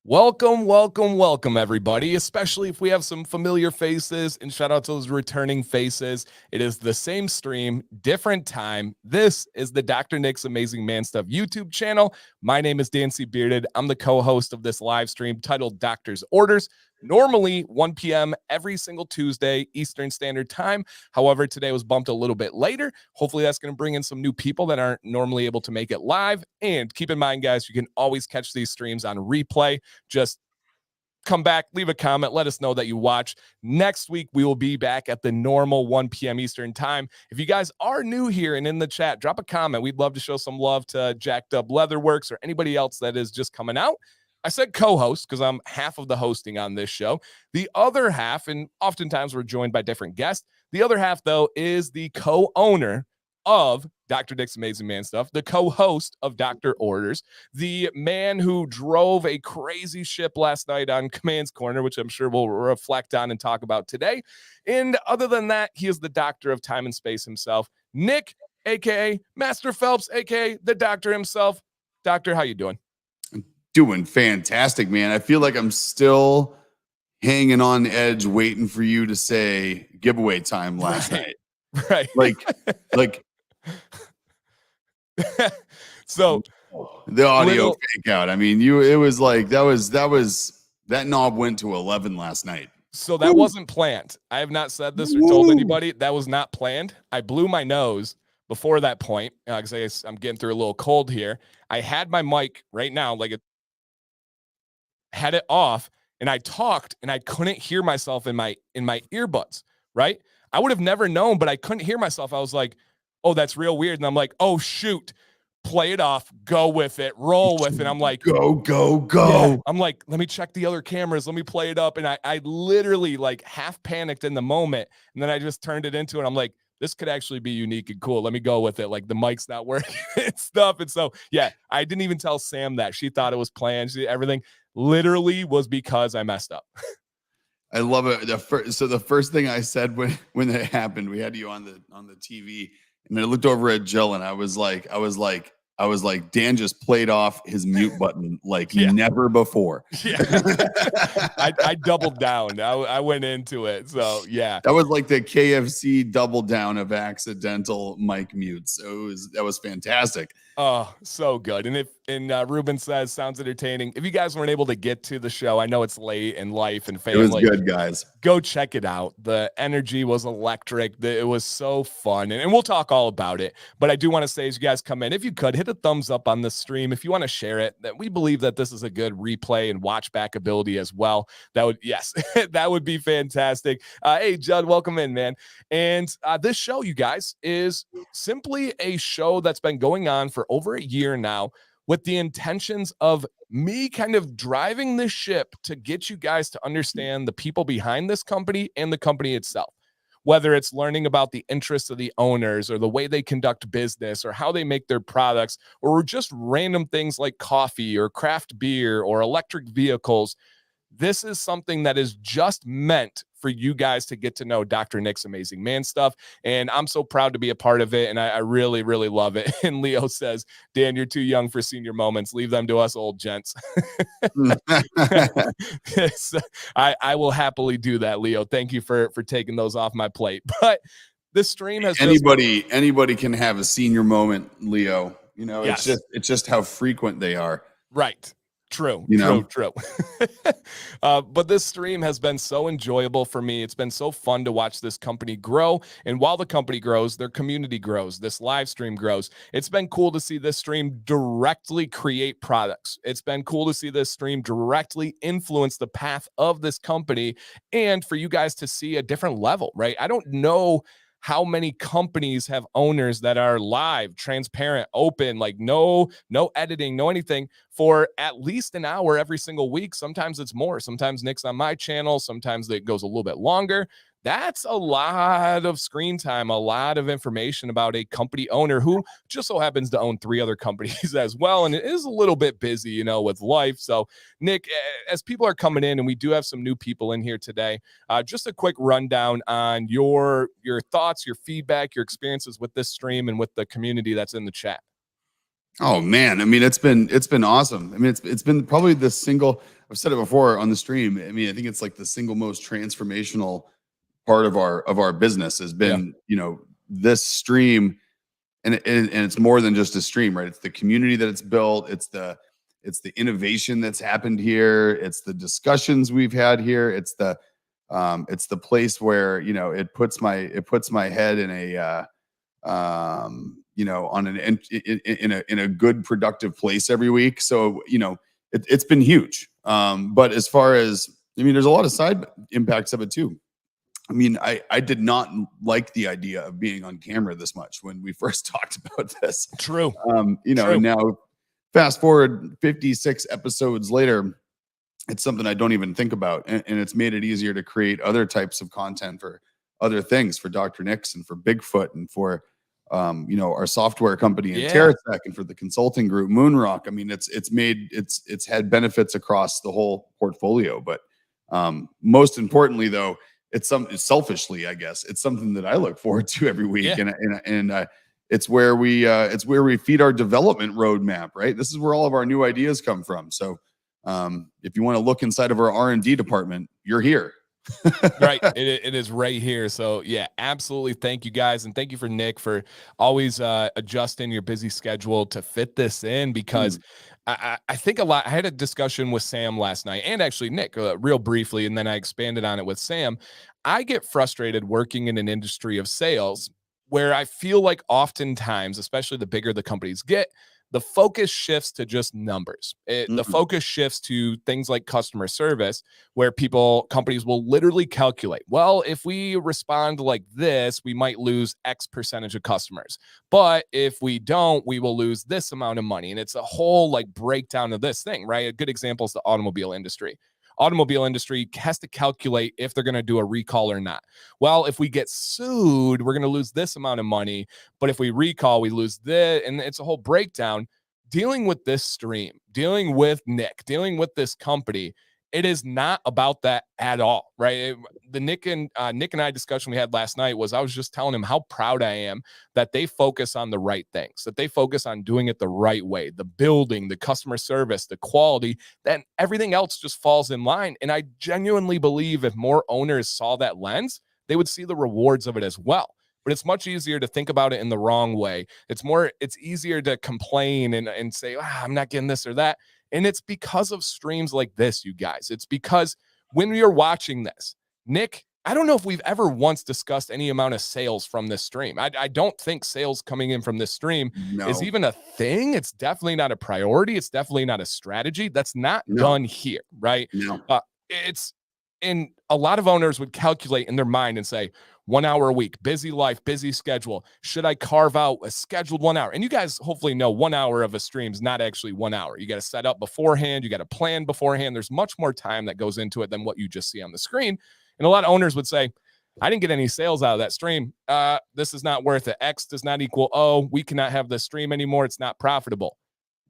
Welcome, welcome, welcome, everybody, especially if we have some familiar faces, and shout out to those returning faces. It is the same stream, different time. This is the Dr. Nick's Amazing Man Stuff YouTube channel. My name is Dancy Bearded. I'm the co-host of this live stream titled Doctor's Orders. Normally 1 p.m. every single Tuesday, Eastern Standard Time. However, today was bumped a little bit later. Hopefully that's going to bring in some new people that aren't normally able to make it live. And keep in mind, guys, you can always catch these streams on replay. Just come back, leave a comment, let us know that you watch. Next week, we will be back at the normal 1 p.m. Eastern Time. If you guys are new here and in the chat, drop a comment. We'd love to show some love to Jacked Up Leatherworks or anybody else that is just coming out. I said co-host because I'm half of the hosting on this show. The other half, and oftentimes we're joined by different guests. The other half, though, is the co-owner of Dr. Nick's Amazing Man Stuff, the co-host of Dr. Orders, the man who drove a crazy ship last night on Command's Corner, which I'm sure we'll reflect on and talk about today. And other than that, he is the doctor of time and space himself, Nick, a.k.a. Master Phelps, a.k.a. the doctor himself. Doctor, how you doing? Doing fantastic, man. I feel like I'm still hanging on edge, waiting for you to say giveaway time last night. Right. Like. So the audio fake out. I mean, it was like that knob went to 11 last night. So that wasn't planned. I have not said this or told anybody. That was not planned. I blew my nose before that point because I'm getting through a little cold here. I had my mic right now, had it off, and I talked, and I couldn't hear myself in my earbuds. Right? I would have never known, but I couldn't hear myself. I was like, "Oh, that's real weird." And I'm like, "Oh shoot." Play it off, go with it, roll with it. I'm like, go. Yeah. I'm like, let me check the other cameras. Let me play it up. And I literally like half panicked in the moment. And then I just turned it into it. I'm like, this could actually be unique and cool. Let me go with it. Like the mic's not working and stuff. And so, yeah, I didn't even tell Sam that. She thought it was planned. Everything literally was because I messed up. I love it. The first thing I said when it happened, we had you on the TV, and I looked over at Jill, and I was like, Dan just played off his mute button like never before. Yeah. I doubled down. I went into it. So yeah. That was like the KFC double down of accidental mic mutes. So that was fantastic. Oh, so good. And Ruben says, sounds entertaining. If you guys weren't able to get to the show, I know it's late in life and family. It was good, guys. Go check it out. The energy was electric. It was so fun. And we'll talk all about it. But I do want to say, as you guys come in, if you could, hit a thumbs up on the stream. If you want to share it, that we believe that this is a good replay and watch back ability as well. That would be fantastic. Hey, Judd, welcome in, man. And this show, you guys, is simply a show that's been going on for over a year now, with the intentions of me kind of driving this ship to get you guys to understand the people behind this company and the company itself. Whether it's learning about the interests of the owners or the way they conduct business or how they make their products, or just random things like coffee or craft beer or electric vehicles. This is something that is just meant for you guys to get to know Dr. Nick's Amazing Man Stuff. And I'm so proud to be a part of it. And I really, really love it. And Leo says, Dan, you're too young for senior moments. Leave them to us old gents. I will happily do that, Leo. Thank you for taking those off my plate. But this stream has anybody can have a senior moment, Leo. You know, yes. it's just how frequent they are. Right. True. But this stream has been so enjoyable for me. It's been so fun to watch this company grow. And while the company grows, their community grows. This live stream grows. It's been cool to see this stream directly create products. It's been cool to see this stream directly influence the path of this company and for you guys to see a different level, right? I don't know how many companies have owners that are live, transparent, open, like no editing, no anything for at least an hour every single week. Sometimes it's more. Sometimes Nick's on my channel. Sometimes it goes a little bit longer. That's a lot of screen time, a lot of information about a company owner who just so happens to own 3 other companies as well. And it is a little bit busy, with life. So Nick, as people are coming in, and we do have some new people in here today, just a quick rundown on your thoughts, your feedback, your experiences with this stream and with the community that's in the chat. Oh man, I mean, it's been awesome. I mean, it's been probably the single. I've said it before on the stream. I mean, I think it's like the single most transformational part of our business has been, this stream, and it's more than just a stream, right? It's the community that it's built. It's the innovation that's happened here. It's the discussions we've had here. It's the place where, it puts my head in a, on in a good productive place every week. So, it's been huge. But as far as, there's a lot of side impacts of it too. I mean, I did not like the idea of being on camera this much when we first talked about this. True. True. And now fast forward 56 episodes later, it's something I don't even think about. And it's made it easier to create other types of content for other things, for Dr. Nix and for Bigfoot and for, our software company and TerraTech and for the consulting group, Moonrock. I mean, it's had benefits across the whole portfolio, but most importantly though, it's selfishly, I guess, it's something that I look forward to every week. Yeah. And it's where we feed our development roadmap, right? This is where all of our new ideas come from. So if you want to look inside of our R&D department, you're here. Right. It is right here. So yeah, absolutely. Thank you guys. And thank you for Nick for always adjusting your busy schedule to fit this in, because I think a lot. I had a discussion with Sam last night, and actually Nick real briefly, and then I expanded on it with Sam. I get frustrated working in an industry of sales where I feel like oftentimes, especially the bigger the companies get, the focus shifts to just numbers. The focus shifts to things like customer service, where companies will literally calculate, well, if we respond like this, we might lose X percentage of customers. But if we don't, we will lose this amount of money. And it's a whole like breakdown of this thing, right? A good example is the automobile industry. Automobile industry has to calculate if they're going to do a recall or not. Well, if we get sued, we're going to lose this amount of money. But if we recall, we lose this. And it's a whole breakdown. Dealing with this stream, dealing with Nick, dealing with this company, it is not about that at all, right? The Nick and I discussion we had last night was, I was just telling him how proud I am that they focus on the right things, that they focus on doing it the right way, the building, the customer service, the quality, then everything else just falls in line. And I genuinely believe if more owners saw that lens, they would see the rewards of it as well. But it's much easier to think about it in the wrong way. It's easier to complain and say, I'm not getting this or that. And it's because of streams like this, you guys. It's because when you're watching this, Nick, I don't know if we've ever once discussed any amount of sales from this stream. I don't think sales coming in from this stream is even a thing. It's definitely not a priority. It's definitely not a strategy. That's not done here, right? And a lot of owners would calculate in their mind and say, 1 hour a week, busy life, busy schedule. Should I carve out a scheduled 1 hour? And you guys hopefully know 1 hour of a stream is not actually 1 hour. You got to set up beforehand. You got to plan beforehand. There's much more time that goes into it than what you just see on the screen. And a lot of owners would say, I didn't get any sales out of that stream. This is not worth it. X does not equal O. We cannot have this stream anymore. It's not profitable.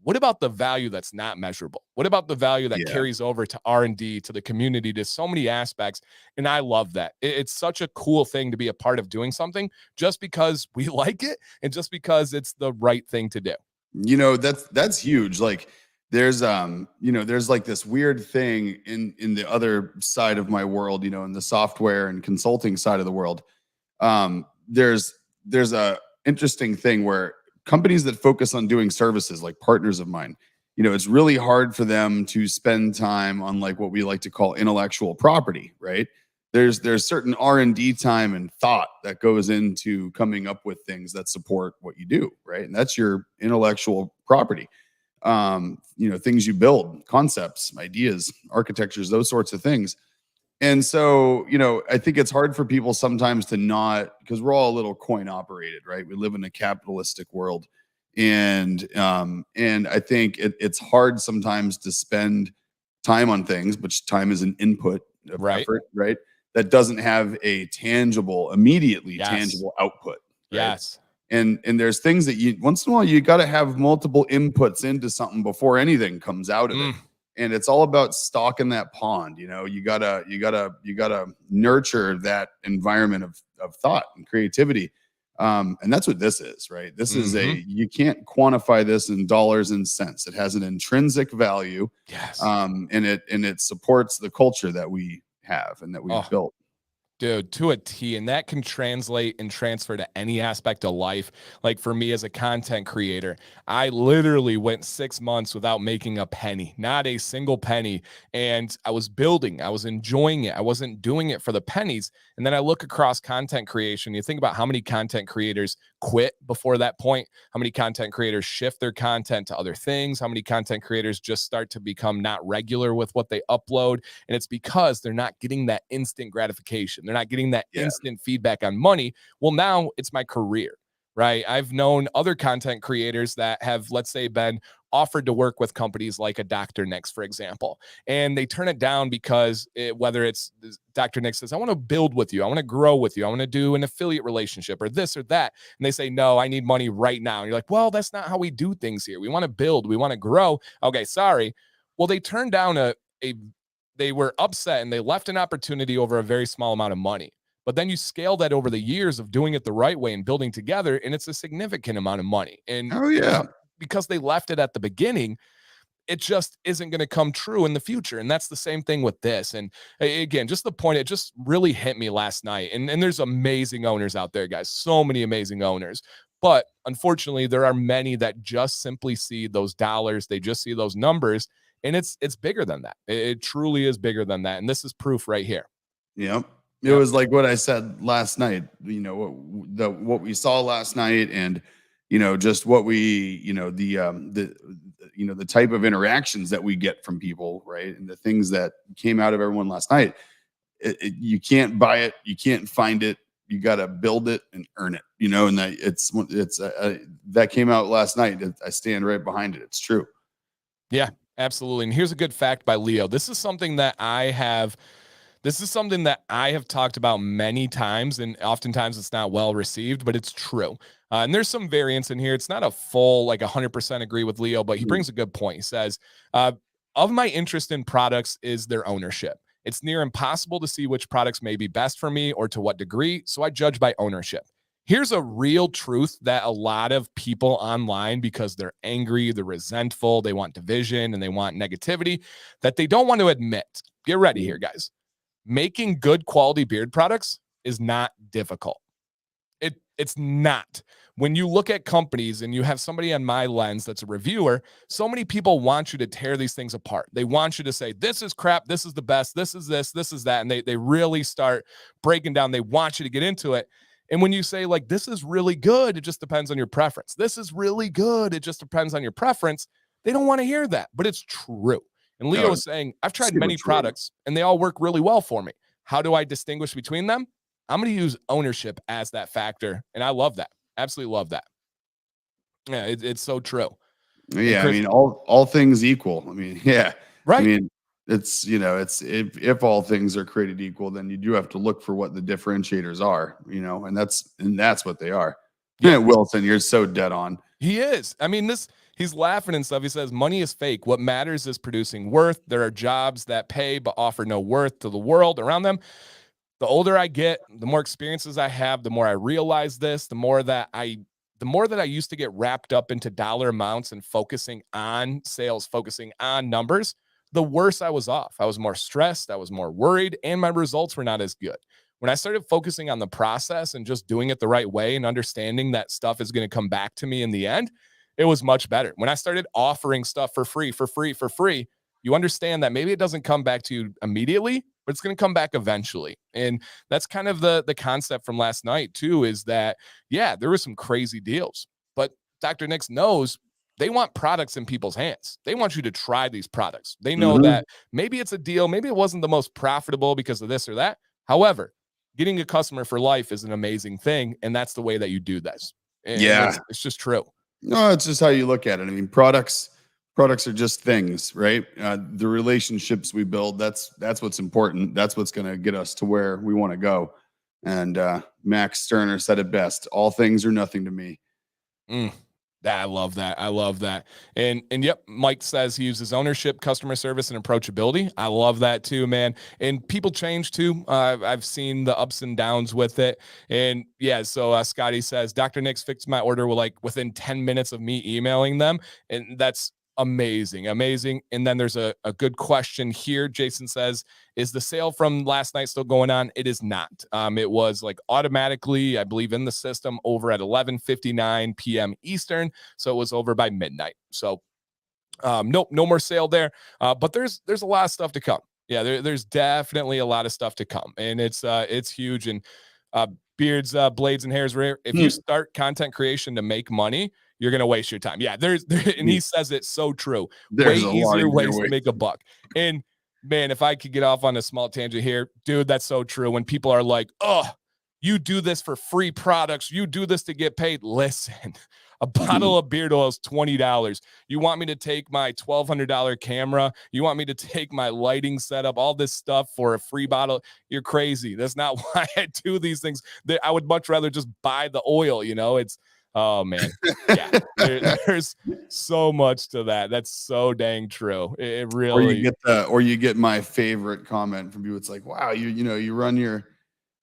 What about the value that's not measurable? What about the value that carries over to R&D, to the community, to so many aspects? And I love that. It's such a cool thing to be a part of doing something just because we like it and just because it's the right thing to do. That's huge. Like there's like this weird thing in the other side of my world, in the software and consulting side of the world. There's a interesting thing where companies that focus on doing services, like partners of mine, it's really hard for them to spend time on like what we like to call intellectual property, right? There's certain R&D time and thought that goes into coming up with things that support what you do, right? And that's your intellectual property. Things you build, concepts, ideas, architectures, those sorts of things. And so, I think it's hard for people sometimes to not, because we're all a little coin operated, right? We live in a capitalistic world. And I think it's hard sometimes to spend time on things, which time is an input of effort, right? That doesn't have a immediately tangible output. Right? Yes. And there's things that once in a while, you got to have multiple inputs into something before anything comes out of it. And it's all about stocking that pond. You gotta nurture that environment of thought and creativity. And that's what this is, right? This is Mm-hmm. you can't quantify this in dollars and cents. It has an intrinsic value, Yes. and it supports the culture that we have and that we've Oh, built. dude, to a T, and that can translate and transfer to any aspect of life. Like for me as a content creator, I literally went 6 months without making a penny, not a single penny. And I was building, I was enjoying it. I wasn't doing it for the pennies. And then I look across content creation. You think about how many content creators quit before that point, how many content creators shift their content to other things, how many content creators just start to become not regular with what they upload. And it's because they're not getting that instant gratification. They're not getting that Yeah. instant feedback on money. Well, now it's my career, right? I've known other content creators that have, let's say, been offered to work with companies like a Dr. Nix, for example, and they turn it down because whether it's Dr. Nix says, I want to build with you, I want to grow with you, I want to do an affiliate relationship or this or that. And they say, no, I need money right now. And you're like, well, that's not how we do things here. We want to build, we want to grow. Okay, sorry. Well, they turned down they were upset and they left an opportunity over a very small amount of money. But then you scale that over the years of doing it the right way and building together, and it's a significant amount of money. And Oh yeah. because they left it at the beginning, it just isn't going to come true in the future. And that's the same thing with this. And again, just the point, it just really hit me last night. And there's amazing owners out there, guys, so many amazing owners. But unfortunately, there are many that just simply see those dollars, they just see those numbers, and it's bigger than that. It truly is bigger than that. And this is proof right here. Yep. It Yep. was like what I said last night, what we saw last night, and just what we, the type of interactions that we get from people, right? And the things that came out of everyone last night. You can't buy it, you can't find it, you got to build it and earn it, and that it's that came out last night. I stand right behind it. It's true. Yeah, absolutely. And here's a good fact by Leo. This is something that I have talked about many times, and oftentimes it's not well received, but it's true. And there's some variance in here. It's not a full, like 100% agree with Leo, but he brings a good point. He says, of my interest in products is their ownership. It's near impossible to see which products may be best for me or to what degree, so I judge by ownership. Here's a real truth that a lot of people online, because they're angry, they're resentful, they want division, and they want negativity, that they don't want to admit. Get ready here, guys. Making good quality beard products is not difficult. It's not. When you look at companies and you have somebody on my lens that's a reviewer, so many people want you to tear these things apart. They want you to say, this is crap, this is the best, this is this is that. And they really start breaking down. They want you to get into it. And when you say, like, this is really good, it just depends on your preference. This is really good, it just depends on your preference. They don't want to hear that, but it's true. And Leo is saying, I've tried many products and they all work really well for me. How do I distinguish between them? I'm going to use ownership as that factor. And I love that. Absolutely love that. Yeah, it's so true. Yeah, Chris, I mean, all things equal. I mean, yeah. right. I mean, it's it's if all things are created equal, then you do have to look for what the differentiators are, and that's what they are. Yeah, Wilson, you're so dead on. He is. I mean, he's laughing and stuff. He says, money is fake. What matters is producing worth. There are jobs that pay but offer no worth to the world around them. The older I get, the more experiences I have, the more I realize this, the more that I used to get wrapped up into dollar amounts and focusing on sales, focusing on numbers, the worse I was off. I was more stressed, I was more worried, and my results were not as good. When I started focusing on the process and just doing it the right way and understanding that stuff is going to come back to me in the end, it was much better. When I started offering stuff for free, you understand that maybe it doesn't come back to you immediately, but it's going to come back eventually. And that's kind of the concept from last night too, is that, yeah, there were some crazy deals, but Dr. Nix knows they want products in people's hands. They want you to try these products. They know that maybe it's a deal. Maybe it wasn't the most profitable because of this or that. However, getting a customer for life is an amazing thing. And that's the way that you do this. And it's just true. No, it's just how you look at it. I mean, products are just things, right? The relationships we build, that's what's important. That's what's going to get us to where we want to go. And Max Stirner said it best: all things are nothing to me. I love that. I love that. And yep, Mike says he uses ownership, customer service, and approachability. I love that too, man. And people change too. I've seen the ups and downs with it. And yeah, so Scotty says Dr. Nick's fixed my order with like within 10 minutes of me emailing them. And that's amazing. Amazing. And then there's a good question here. Jason says, is the sale from last night still going on? It is not. It was like automatically, I believe, in the system over at 11:59 p.m. Eastern. So it was over by midnight. So no more sale there. But there's a lot of stuff to come. Yeah, there's definitely a lot of stuff to come, and it's huge. And beards, blades, and hairs rare. If you start content creation to make money, you're gonna waste your time. Yeah, and he says it's so true. There's Way easier ways to make a buck. And man, if I could get off on a small tangent here, dude, that's so true. When people are like, oh, you do this for free products, you do this to get paid. Listen, a bottle of beard oil is $20. You want me to take my $1,200 camera? You want me to take my lighting setup, all this stuff for a free bottle? You're crazy. That's not why I do these things. I would much rather just buy the oil, you know? It's, oh man. Yeah. There's so much to that. That's so dang true. It really. Or you get my favorite comment from people. It's like, wow, you run your,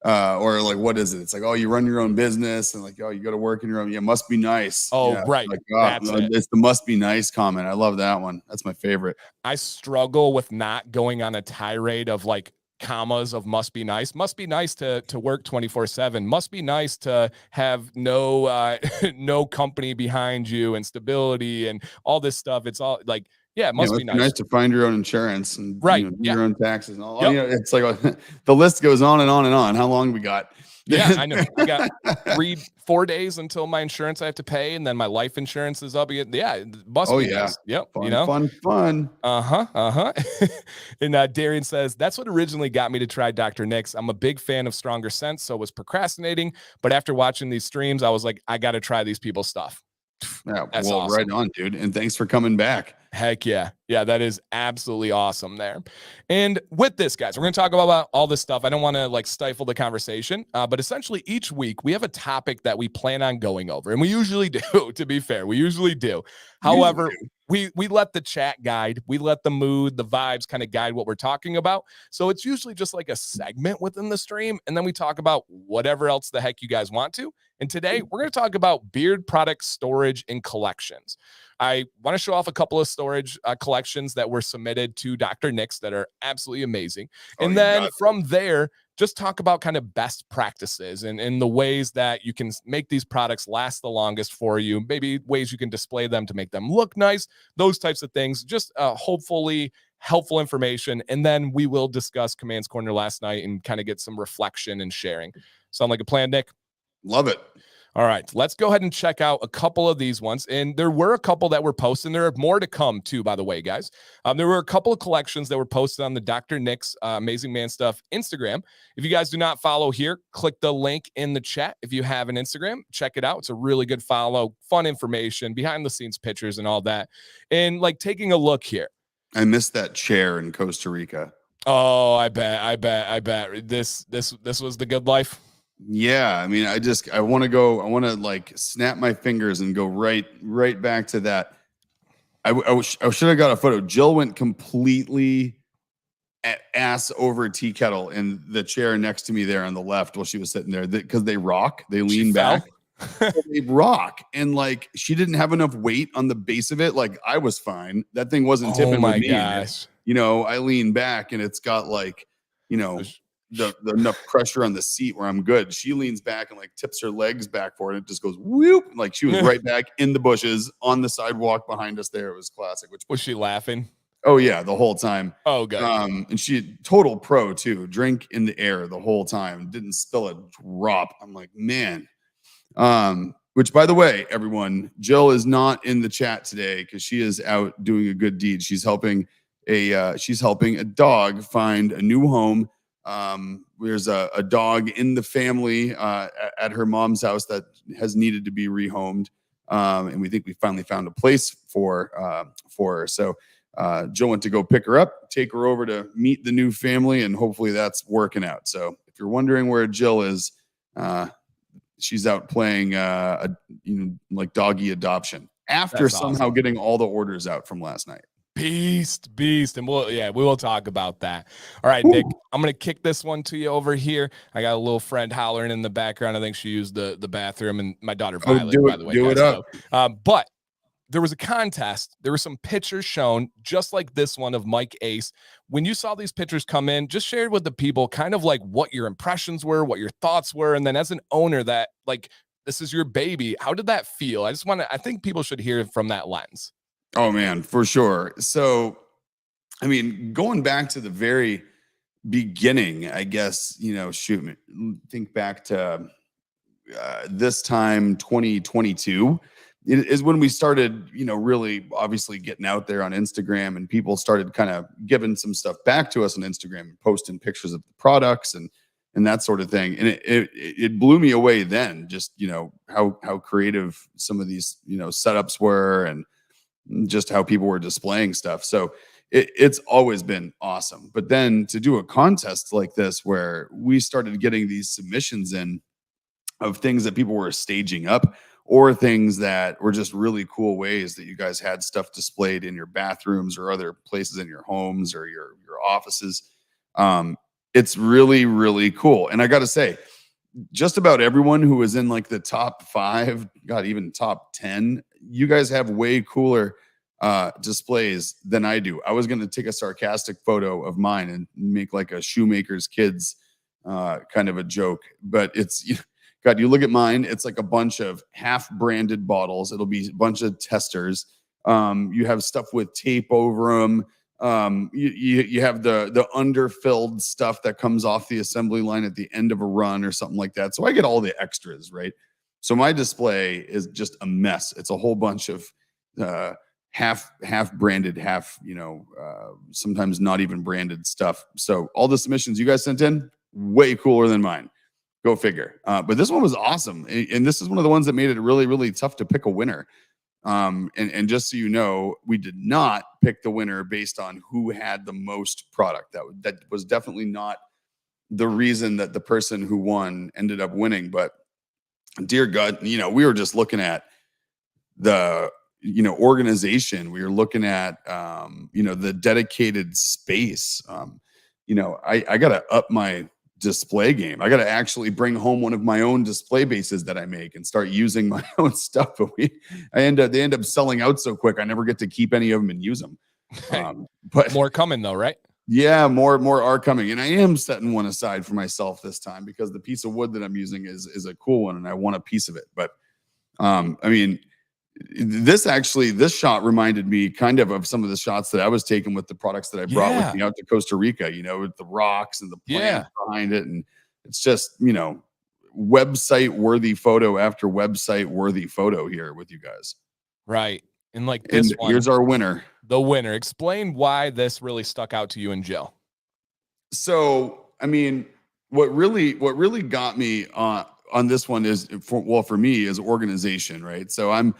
or like, what is it? It's like, oh, you run your own business, and like, oh, you go to work in your own. Yeah, must be nice. Oh, yeah, right. Like, oh, it's the must be nice comment. I love that one. That's my favorite. I struggle with not going on a tirade of like commas of must be nice. Must be nice to work 24/7. Must be nice to have no no company behind you and stability and all this stuff. It's all like, yeah, it must be nice to find your own insurance and right. Do your own taxes and all. Yep. It's like the list goes on and on and on. How long we got? Yeah, I know. I got 4 days until my insurance I have to pay, and then my life insurance is up again. Yeah, it must be nice. Yep. Fun. And Darian says, that's what originally got me to try Dr. Nick's. I'm a big fan of Stronger Sense, so was procrastinating. But after watching these streams, I was like, I got to try these people's stuff. Yeah, that's awesome. Right on, dude. And thanks for coming back. Heck yeah. Yeah, that is absolutely awesome there. And with this, guys, we're going to talk about all this stuff. I don't want to like stifle the conversation, but essentially each week we have a topic that we plan on going over. And we usually do, to be fair. We usually do. However, we let the chat guide, we let the mood, the vibes kind of guide what we're talking about. So it's usually just like a segment within the stream. And then we talk about whatever else the heck you guys want to. And today we're going to talk about beard product storage and collections. I want to show off a couple of storage collections that were submitted to Dr. Nick's that are absolutely amazing. And then from there, just talk about kind of best practices and the ways that you can make these products last the longest for you, maybe ways you can display them to make them look nice, those types of things, just hopefully helpful information. And then we will discuss Command's Corner last night and kind of get some reflection and sharing. Sound like a plan, Nick? Love it. All right, let's go ahead and check out a couple of these ones. And there were a couple that were posted. There are more to come too, by the way, guys. There were a couple of collections that were posted on the Dr. Nick's Amazing Man Stuff Instagram. If you guys do not follow here, click the link in the chat. If you have an Instagram, check it out. It's a really good follow, fun information, behind the scenes pictures and all that. And like taking a look here. I missed that chair in Costa Rica. Oh, I bet. This was the good life. Yeah, I mean, I want to like snap my fingers and go right back to that. I should have got a photo. Jill went completely ass over tea kettle in the chair next to me there on the left while she was sitting there, because they rock, they lean back. They rock, and like she didn't have enough weight on the base of it. Like I was fine. That thing wasn't tipping. Oh my with me. gosh! I lean back and it's got like the enough pressure on the seat where I'm good. She leans back and like tips her legs back for it. And it just goes whoop. Like she was right back in the bushes on the sidewalk behind us there. It was classic. Was she laughing? Oh yeah, the whole time. Oh good. And she total pro too. Drink in the air the whole time. Didn't spill a drop. I'm like, man. Which by the way, everyone, Jill is not in the chat today because she is out doing a good deed. She's helping a dog find a new home. There's a dog in the family at her mom's house that has needed to be rehomed, and we think we finally found a place for her. So Jill went to go pick her up, take her over to meet the new family, and hopefully that's working out. So if you're wondering where Jill is, she's out playing like doggy adoption. after That's somehow awesome. getting all the orders out from last night. Beast. And we will talk about that. All right, Nick, I'm going to kick this one to you over here. I got a little friend hollering in the background. I think she used the bathroom, and my daughter Oh, Violet, by the way, do it guys. up. But there was a contest. There were some pictures shown, just like this one of Mike Ace. When you saw these pictures come in, just share with the people kind of like what your impressions were, what your thoughts were. And then as an owner that like, this is your baby, how did that feel? I think people should hear it from that lens. Oh man, for sure. So, I mean, going back to the very beginning, I guess, think back to this time, 2022 is when we started, really obviously getting out there on Instagram, and people started kind of giving some stuff back to us on Instagram and posting pictures of the products and that sort of thing. And it blew me away then, just, how creative some of these, setups were, and just how people were displaying stuff. So it's always been awesome. But then to do a contest like this, where we started getting these submissions in of things that people were staging up, or things that were just really cool ways that you guys had stuff displayed in your bathrooms or other places in your homes or your offices. It's really, really cool. And I got to say, just about everyone who was in like the top 5, God, even top 10, you guys have way cooler displays than I do. I was going to take a sarcastic photo of mine and make like a shoemaker's kids kind of a joke, but it's, God, you look at mine, it's like a bunch of half branded bottles. It'll be a bunch of testers. You have stuff with tape over them. You have the underfilled stuff that comes off the assembly line at the end of a run or something like that. So I get all the extras, right? So my display is just a mess. It's a whole bunch of half branded, sometimes not even branded stuff. So all the submissions you guys sent in, way cooler than mine. Go figure. But this one was awesome. And this is one of the ones that made it really, really tough to pick a winner. And just so you know, we did not pick the winner based on who had the most product. That was definitely not the reason that the person who won ended up winning. But dear God, we were just looking at the, organization. We were looking at, the dedicated space. I got to up my display game. I got to actually bring home one of my own display bases that I make and start using my own stuff. But they end up selling out so quick, I never get to keep any of them and use them. But more coming though, right? Yeah, more are coming, and I am setting one aside for myself this time, because the piece of wood that I'm using is a cool one, and I want a piece of it. But I mean, this shot reminded me kind of some of the shots that I was taking with the products that I brought with me out to Costa Rica, with the rocks and the plants behind it. And it's just, website worthy photo after website worthy photo here with you guys. Right. And like this one, here's our winner. The winner. Explain why this really stuck out to you and Jill. So, I mean, what really got me on this one is for me is organization, right? So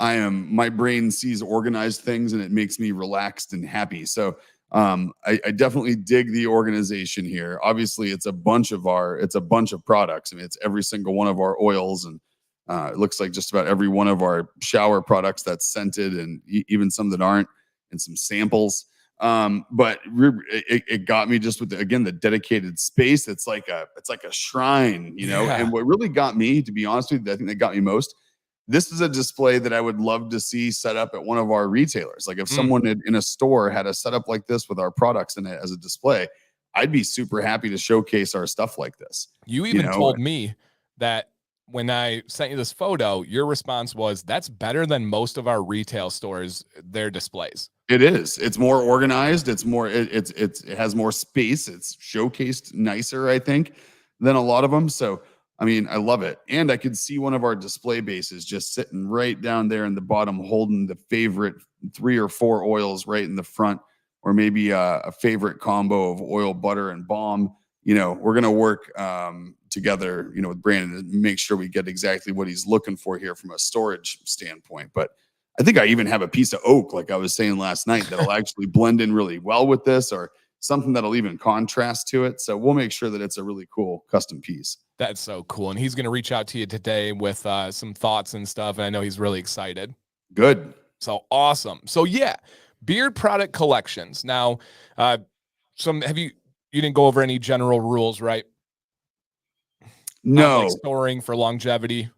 my brain sees organized things and it makes me relaxed and happy. So I definitely dig the organization here. Obviously, it's a bunch of products. I mean, it's every single one of our oils, and it looks like just about every one of our shower products that's scented, and even some that aren't, and some samples. But it got me just with the dedicated space. It's like a shrine, And what really got me, to be honest with you, I think that got me most, this is a display that I would love to see set up at one of our retailers. Like if someone in a store had a setup like this with our products in it as a display, I'd be super happy to showcase our stuff like this. You even told me that when I sent you this photo, your response was, that's better than most of our retail stores, their displays. It is. It's more organized. It's more, it has more space. It's showcased nicer, I think, than a lot of them. So, I mean, I love it. And I could see one of our display bases just sitting right down there in the bottom, holding the favorite 3 or 4 oils right in the front, or maybe a favorite combo of oil, butter, and balm. We're going to work together, with Brandon to make sure we get exactly what he's looking for here from a storage standpoint. But I think I even have a piece of oak, like I was saying last night, that'll actually blend in really well with this, or something that'll even contrast to it. So we'll make sure that it's a really cool custom piece. That's so cool. And he's going to reach out to you today with some thoughts and stuff. And I know he's really excited. Good. So awesome. So yeah, beard product collections. Now, you didn't go over any general rules, right? On like No, storing for longevity.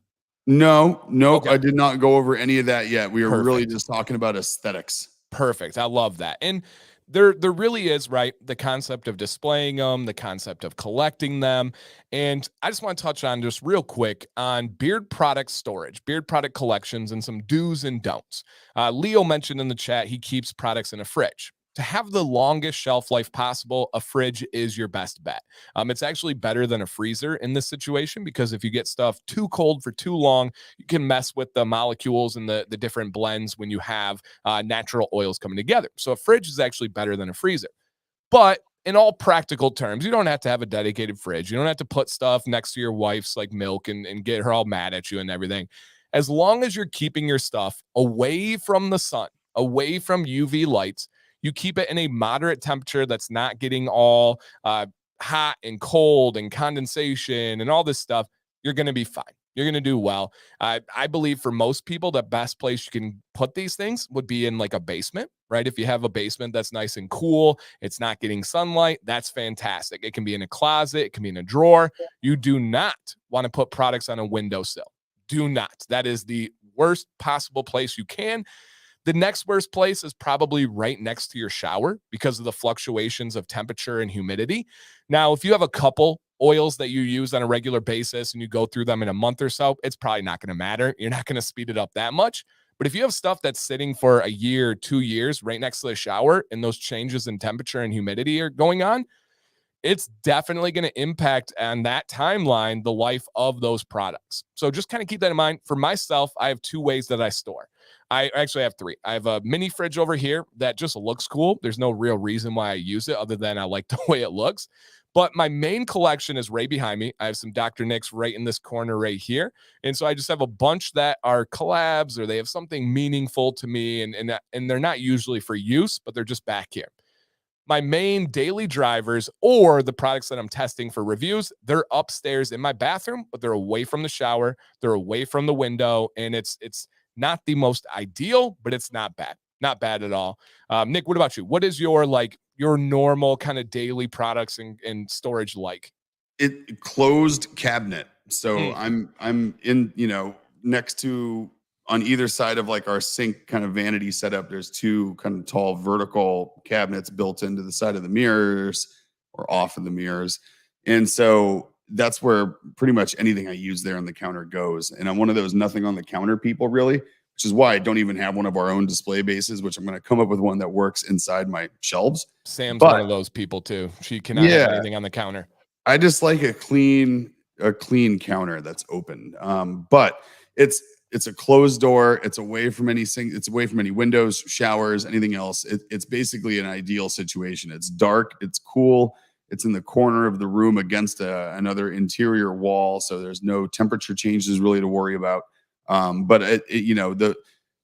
no, nope. Okay. I did not go over any of that yet. We are really Perfect. just talking about aesthetics. Perfect. I love that. And there really is, right, the concept of displaying them, the concept of collecting them. And I just want to touch on just real quick on beard product storage, beard product collections, and some do's and don'ts. Leo mentioned in the chat he keeps products in a fridge. To have the longest shelf life possible, a fridge is your best bet. It's actually better than a freezer in this situation because if you get stuff too cold for too long, you can mess with the molecules and the different blends when you have natural oils coming together. So a fridge is actually better than a freezer. But in all practical terms, you don't have to have a dedicated fridge. You don't have to put stuff next to your wife's like milk and get her all mad at you and everything. As long as you're keeping your stuff away from the sun, away from UV lights, you keep it in a moderate temperature that's not getting all hot and cold and condensation and all this stuff, you're going to be fine. You're going to do well. I believe for most people, the best place you can put these things would be in like a basement, right? If you have a basement that's nice and cool, it's not getting sunlight, that's fantastic. It can be in a closet, it can be in a drawer. You do not want to put products on a windowsill. Do not. That is the worst possible place you can. The next worst place is probably right next to your shower because of the fluctuations of temperature and humidity. Now, if you have a couple oils that you use on a regular basis and you go through them in a month or so, it's probably not going to matter. You're not going to speed it up that much. But if you have stuff that's sitting for a year, 2 years right next to the shower and those changes in temperature and humidity are going on, it's definitely going to impact on that timeline the life of those products. So just kind of keep that in mind. For myself, I have two ways that I store. I actually have three. I have a mini fridge over here that just looks cool. There's no real reason why I use it other than I like the way it looks. But my main collection is right behind me. I have some Dr. Nick's right in this corner right here. And so I just have a bunch that are collabs or they have something meaningful to me. And they're not usually for use, but they're just back here. My main daily drivers or the products that I'm testing for reviews, they're upstairs in my bathroom, but they're away from the shower, they're away from the window, and it's not the most ideal, but it's not bad. Not bad at all. Nick, what about you? What is your normal kind of daily products and storage like? It closed cabinet. So Mm, I'm in, next to on either side of like our sink kind of vanity setup, there's two kind of tall vertical cabinets built into the side of the mirrors or off of the mirrors. And so that's where pretty much anything I use there on the counter goes. And I'm one of those nothing on the counter people, really, which is why I don't even have one of our own display bases, which I'm going to come up with one that works inside my shelves. Sam's one But of those people too. She cannot have yeah, anything on the counter. I just like a clean counter that's open. But it's a closed door. It's away from it's away from any windows, showers, anything else. It's basically an ideal situation. It's dark. It's cool. It's in the corner of the room against another interior wall, so there's no temperature changes really to worry about. But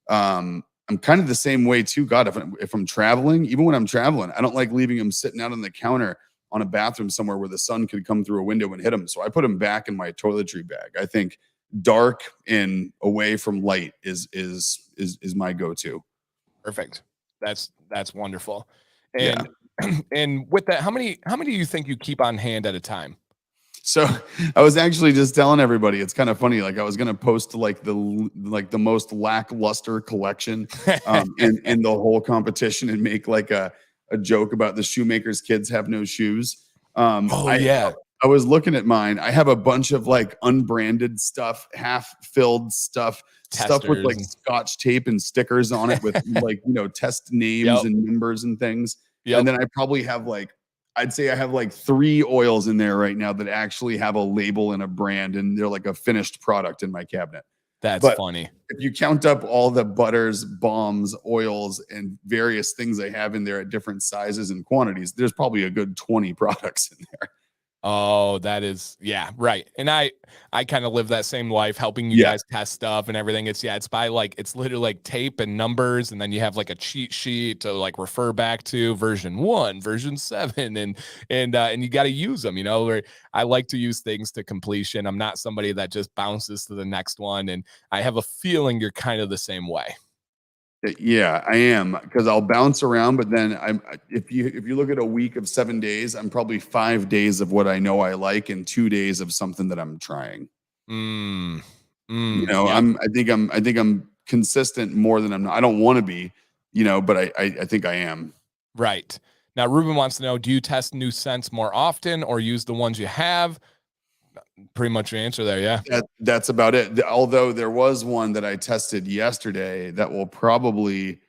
I'm kind of the same way too. God, if I'm traveling, even when I'm traveling, I don't like leaving them sitting out on the counter on a bathroom somewhere where the sun could come through a window and hit them. So I put them back in my toiletry bag. I think dark and away from light is my go-to. Perfect. That's wonderful. Yeah. And and with that, how many do you think you keep on hand at a time? So I was actually just telling everybody, it's kind of funny. Like I was gonna post like the most lackluster collection in the whole competition and make like a joke about the shoemakers kids have no shoes. Oh I yeah. I was looking at mine. I have a bunch of like unbranded stuff, half filled stuff with Testers like and scotch tape and stickers on it with like, test names yep. and numbers and things. And Yep. then I probably have like, I'd say I have like 3 oils in there right now that actually have a label and a brand, and they're like a finished product in my cabinet. That's But funny. if you count up all the butters, balms, oils, and various things I have in there at different sizes and quantities, there's probably a good 20 products in there. Oh, that is yeah, right. And I kind of live that same life helping you Yeah. guys test stuff and everything. It's by like it's literally like tape and numbers and then you have like a cheat sheet to like refer back to version 1, version 7 and you got to use them, where I like to use things to completion. I'm not somebody that just bounces to the next one and I have a feeling you're kind of the same way. Yeah, I am, because I'll bounce around, but then if you look at a week of 7 days, I'm probably 5 days of what I know I like and 2 days of something that I'm trying. Mm, You know, yep. I think I'm consistent more than I'm not. I don't want to be, but I think I am. Right. Now, Ruben wants to know, do you test new scents more often or use the ones you have? Pretty much your answer there. Yeah. That's about it. Although there was one that I tested yesterday that we'll probably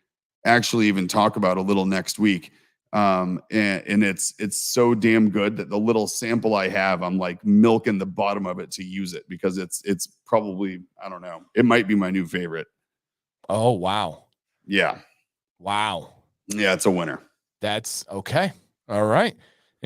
actually even talk about a little next week. And it's so damn good that the little sample I have, I'm like milking the bottom of it to use it, because it's probably, I don't know, it might be my new favorite. Oh, wow. Yeah. Wow. Yeah, it's a winner. That's okay. All right.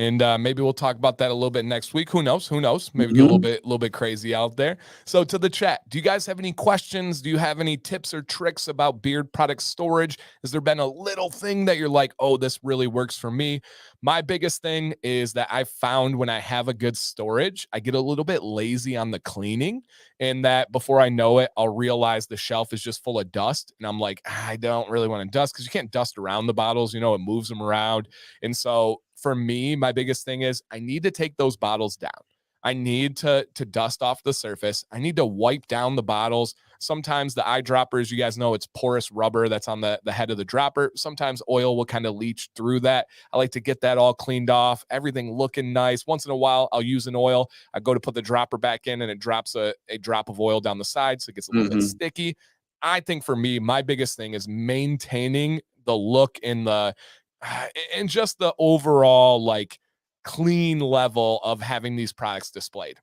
And maybe we'll talk about that a little bit next week. Who knows? Who knows? Maybe get a Mhm. little bit crazy out there. So to the chat, do you guys have any questions? Do you have any tips or tricks about beard product storage? Has there been a little thing that you're like, oh, this really works for me? My biggest thing is that I found when I have a good storage, I get a little bit lazy on the cleaning, and that before I know it, I'll realize the shelf is just full of dust. And I'm like, I don't really want to dust, because you can't dust around the bottles, it moves them around. And so for me, my biggest thing is I need to take those bottles down. I need to dust off the surface. I need to wipe down the bottles. Sometimes the eyedroppers, you guys know, it's porous rubber that's on the head of the dropper. Sometimes oil will kind of leach through that. I like to get that all cleaned off, everything looking nice. Once in a while, I'll use an oil. I go to put the dropper back in, and it drops a drop of oil down the side, so it gets a little bit Mhm. sticky. I think for me, my biggest thing is maintaining the look in the and just the overall like clean level of having these products displayed.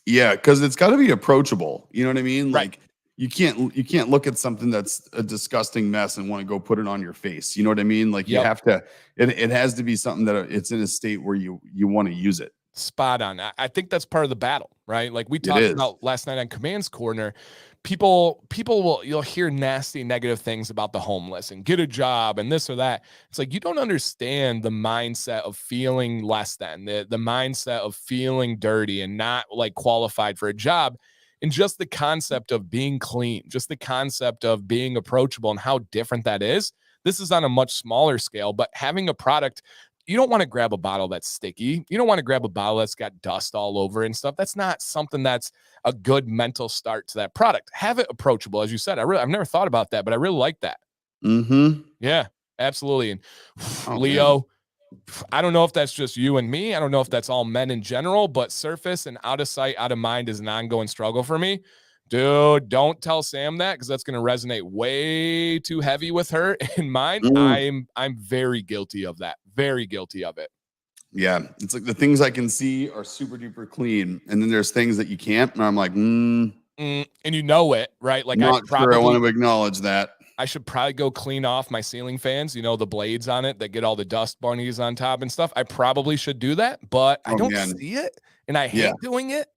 Yeah, because it's got to be approachable. You know what I mean? Right. Like you can't look at something that's a disgusting mess and want to go put it on your face. You know what I mean? Like you Yep. have to. It has to be something that it's in a state where you want to use it. Spot on. I think that's part of the battle, right? Like we It talked is. about last night on Command's Corner. People will, you'll hear nasty negative things about the homeless and get a job and this or that. It's like you don't understand the mindset of feeling less than, the mindset of feeling dirty and not like qualified for a job. And just the concept of being clean, just the concept of being approachable and how different that is. This is on a much smaller scale, but having a product, you don't want to grab a bottle that's sticky. You don't want to grab a bottle that's got dust all over and stuff. That's not something that's a good mental start to that product. Have it approachable, as you said. I've never thought about that, but I really like that. Mm-hmm. Yeah, absolutely. And Oh man. Leo, I don't know if that's just you and me. I don't know if that's all men in general, but surface and out of sight, out of mind is an ongoing struggle for me. Dude, don't tell Sam that, because that's going to resonate way too heavy with her and mine. Mm. I'm very guilty of that. Very guilty of it. Yeah, it's like the things I can see are super duper clean, and then there's things that you can't, and I'm like, And you know it, right? Like not sure I want to acknowledge that. I should probably go clean off my ceiling fans, the blades on it that get all the dust bunnies on top and stuff. I probably should do that, but I Oh don't man. see it and I Yeah. hate doing it.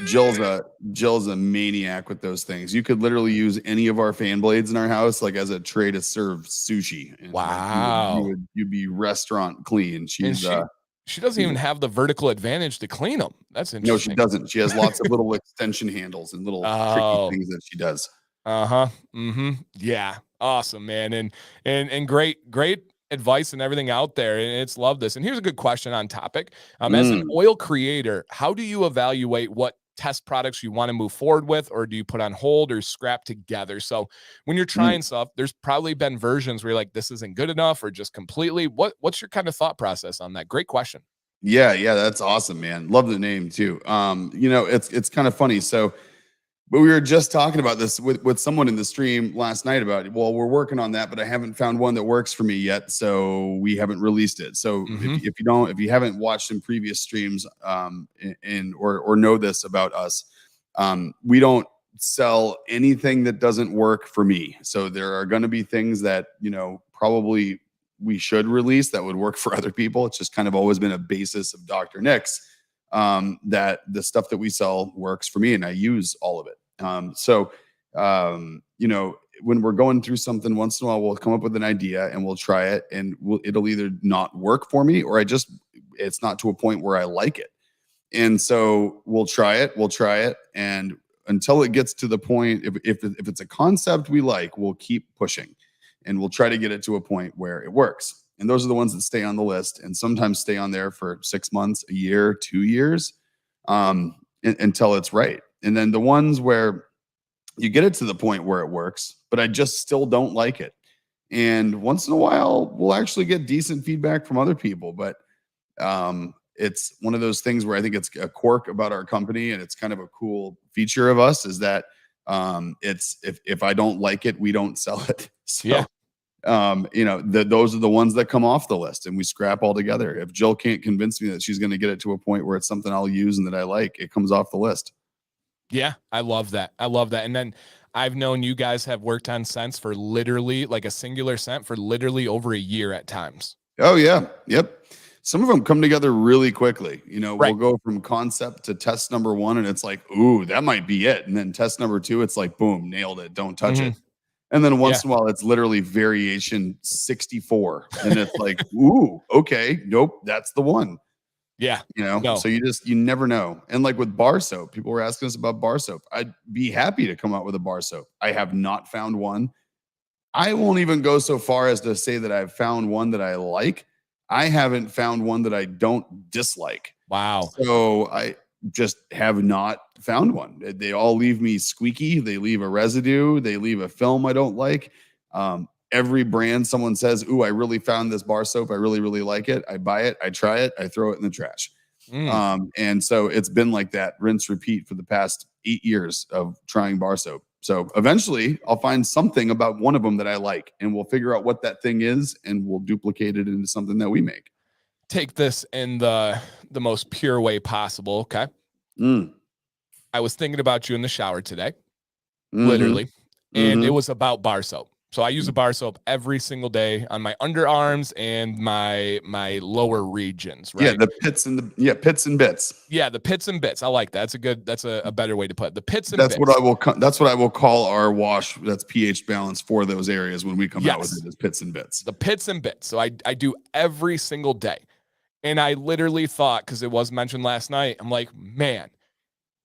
Jill's a maniac with those things. You could literally use any of our fan blades in our house like as a tray to serve sushi, and like Wow. you'd be restaurant clean. And She's she doesn't she's even have the vertical advantage to clean them. That's no, she interesting. doesn't. She has lots of little extension handles and little tricky Oh, things that she does. uh-huh. Yeah. Awesome, man. And great advice and everything out there. And it's love this. And here's a good question on topic. As an Mm, oil creator, how do you evaluate what test products you want to move forward with, or do you put on hold or scrap together? So when you're mm. trying stuff, there's probably been versions where you're like, this isn't good enough, or just completely. What's your kind of thought process on that? Great question. Yeah, that's awesome, man. Love the name too. It's kind of funny. So, but we were just talking about this with someone in the stream last night about it. Well, we're working on that, but I haven't found one that works for me yet, so we haven't released it. So Mm-hmm. if you haven't watched some previous streams, or know this about us, we don't sell anything that doesn't work for me. So there are going to be things that probably we should release that would work for other people. It's just kind of always been a basis of Dr. Nick's, that the stuff that we sell works for me and I use all of it. When we're going through something, once in a while, we'll come up with an idea and we'll try it, and it'll either not work for me, or it's not to a point where I like it. And so we'll try it, and until it gets to the point, if it's a concept we like, we'll keep pushing and we'll try to get it to a point where it works. And those are the ones that stay on the list and sometimes stay on there for 6 months, a year, 2 years, until it's right. And then the ones where you get it to the point where it works, but I just still don't like it. And once in a while, we'll actually get decent feedback from other people. But it's one of those things where I think it's a quirk about our company, and it's kind of a cool feature of us is that it's if I don't like it, we don't sell it. So, Yeah. Those are the ones that come off the list, and we scrap altogether. If Jill can't convince me that she's going to get it to a point where it's something I'll use and that I like, it comes off the list. Yeah, I love that. I love that. And then I've known you guys have worked on scents for literally like a singular scent for literally over a year at times. Oh yeah. Yep. Some of them come together really quickly. Right. We'll go from concept to test number 1 and it's like, ooh, that might be it. And then test number 2, it's like, boom, nailed it. Don't touch it. And then once in a while, it's literally variation 64. And it's like, ooh, okay, nope, that's the one. Yeah. No. So you never know. And like with bar soap, people were asking us about bar soap. I'd be happy to come out with a bar soap. I have not found one. I won't even go so far as to say that I've found one that I like. I haven't found one that I don't dislike. Wow. So I just have not found one. They all leave me squeaky. They leave a residue. They leave a film I don't like. Every brand someone says, ooh, I really found this bar soap. I really, really like it. I buy it. I try it. I throw it in the trash. And so it's been like that, rinse, repeat for the past 8 years of trying bar soap. So eventually I'll find something about one of them that I like, and we'll figure out what that thing is, and we'll duplicate it into something that we make. Take this in the most pure way possible. Okay. I was thinking about you in the shower today, literally, and it was about bar soap. So I use a bar soap every single day on my underarms and my lower regions, right? Yeah, the pits and pits and bits. Yeah, the pits and bits. I like that. That's a better way to put it. The pits and that's bits. That's what I will call our wash. That's pH balance for those areas when we come out with it as pits and bits. The pits and bits. So I do every single day. And I literally thought, because it was mentioned last night, I'm like, man,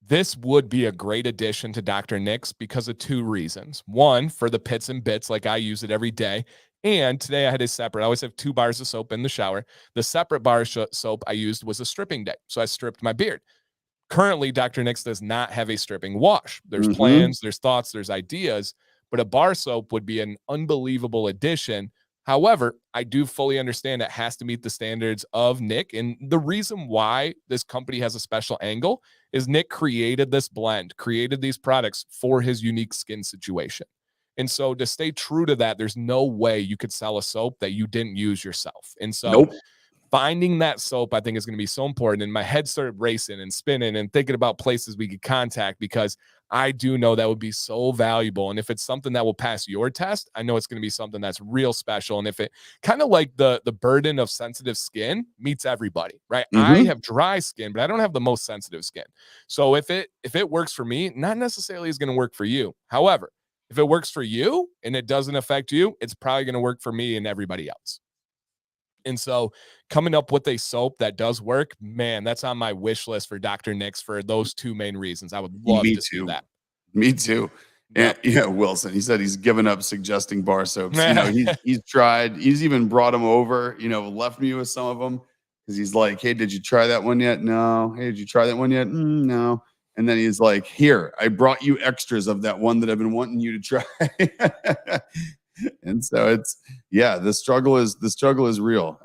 this would be a great addition to Dr. Nick's because of 2 reasons. One, for the pits and bits, like I use it every day. And today I had a separate, I always have 2 bars of soap in the shower. The separate bar soap I used was a stripping day. So I stripped my beard. Currently, Dr. Nick's does not have a stripping wash. There's plans, there's thoughts, there's ideas, but a bar soap would be an unbelievable addition. However, I do fully understand it has to meet the standards of Nick. And the reason why this company has a special angle is Nick created this blend, created these products for his unique skin situation. And so to stay true to that, there's no way you could sell a soap that you didn't use yourself. And so finding that soap, I think, is going to be so important. And my head started racing and spinning and thinking about places we could contact, because I do know that would be so valuable. And if it's something that will pass your test, I know it's going to be something that's real special. And if it kind of like the burden of sensitive skin meets everybody, right? I have dry skin, but I don't have the most sensitive skin. So if it works for me, not necessarily is going to work for you. However, if it works for you and it doesn't affect you, it's probably going to work for me and everybody else. And so coming up with a soap that does work, man, that's on my wish list for Dr. Nick's for those 2 main reasons. I would love to see that. Me too. Yep. Yeah, Wilson. He said he's given up suggesting bar soaps. He's tried. He's even brought them over. Left me with some of them because he's like, "Hey, did you try that one yet? No. Hey, did you try that one yet? No." And then he's like, "Here, I brought you extras of that one that I've been wanting you to try." And so the struggle is real.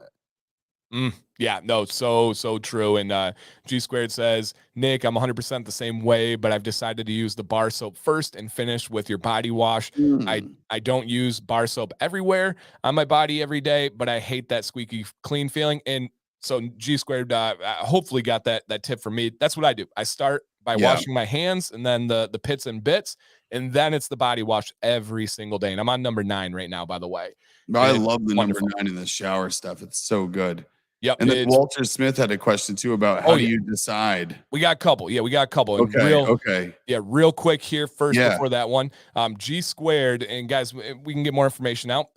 Yeah, no, so true. And G Squared says, Nick, I'm 100% the same way, but I've decided to use the bar soap first and finish with your body wash. I don't use bar soap everywhere on my body every day, but I hate that squeaky clean feeling. And so G Squared hopefully got that tip from me. That's what I do. I start by washing my hands, and then the pits and bits, and then it's the body wash every single day. And I'm on number 9 right now, by the way. I love the number 9 in the shower stuff. It's so good. Yep. And then Walter Smith had a question too about how do you decide? We got a couple. Yeah, we got a couple. Okay. Yeah, real quick here first before that one. G Squared, and guys, we can get more information out.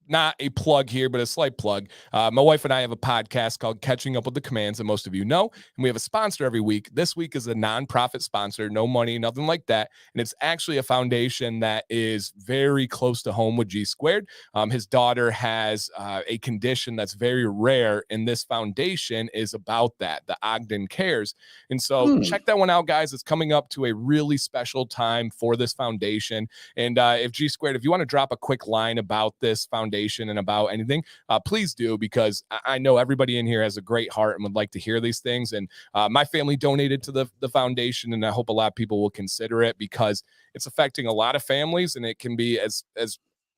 not a plug here, but a slight plug. My wife and I have a podcast called Catching Up with the Commands that most of you know, and we have a sponsor every week. This week is a nonprofit sponsor, no money, nothing like that, and it's actually a foundation that is very close to home with G Squared. His daughter has a condition that's very rare, and this foundation is about that, the Ogden Cares. And so check that one out, guys. It's coming up to a really special time for this foundation. And if G Squared, if you want to drop a quick line about this foundation and about anything, please do, because I know everybody in here has a great heart and would like to hear these things. And my family donated to the foundation, and I hope a lot of people will consider it, because it's affecting a lot of families, and it can be, as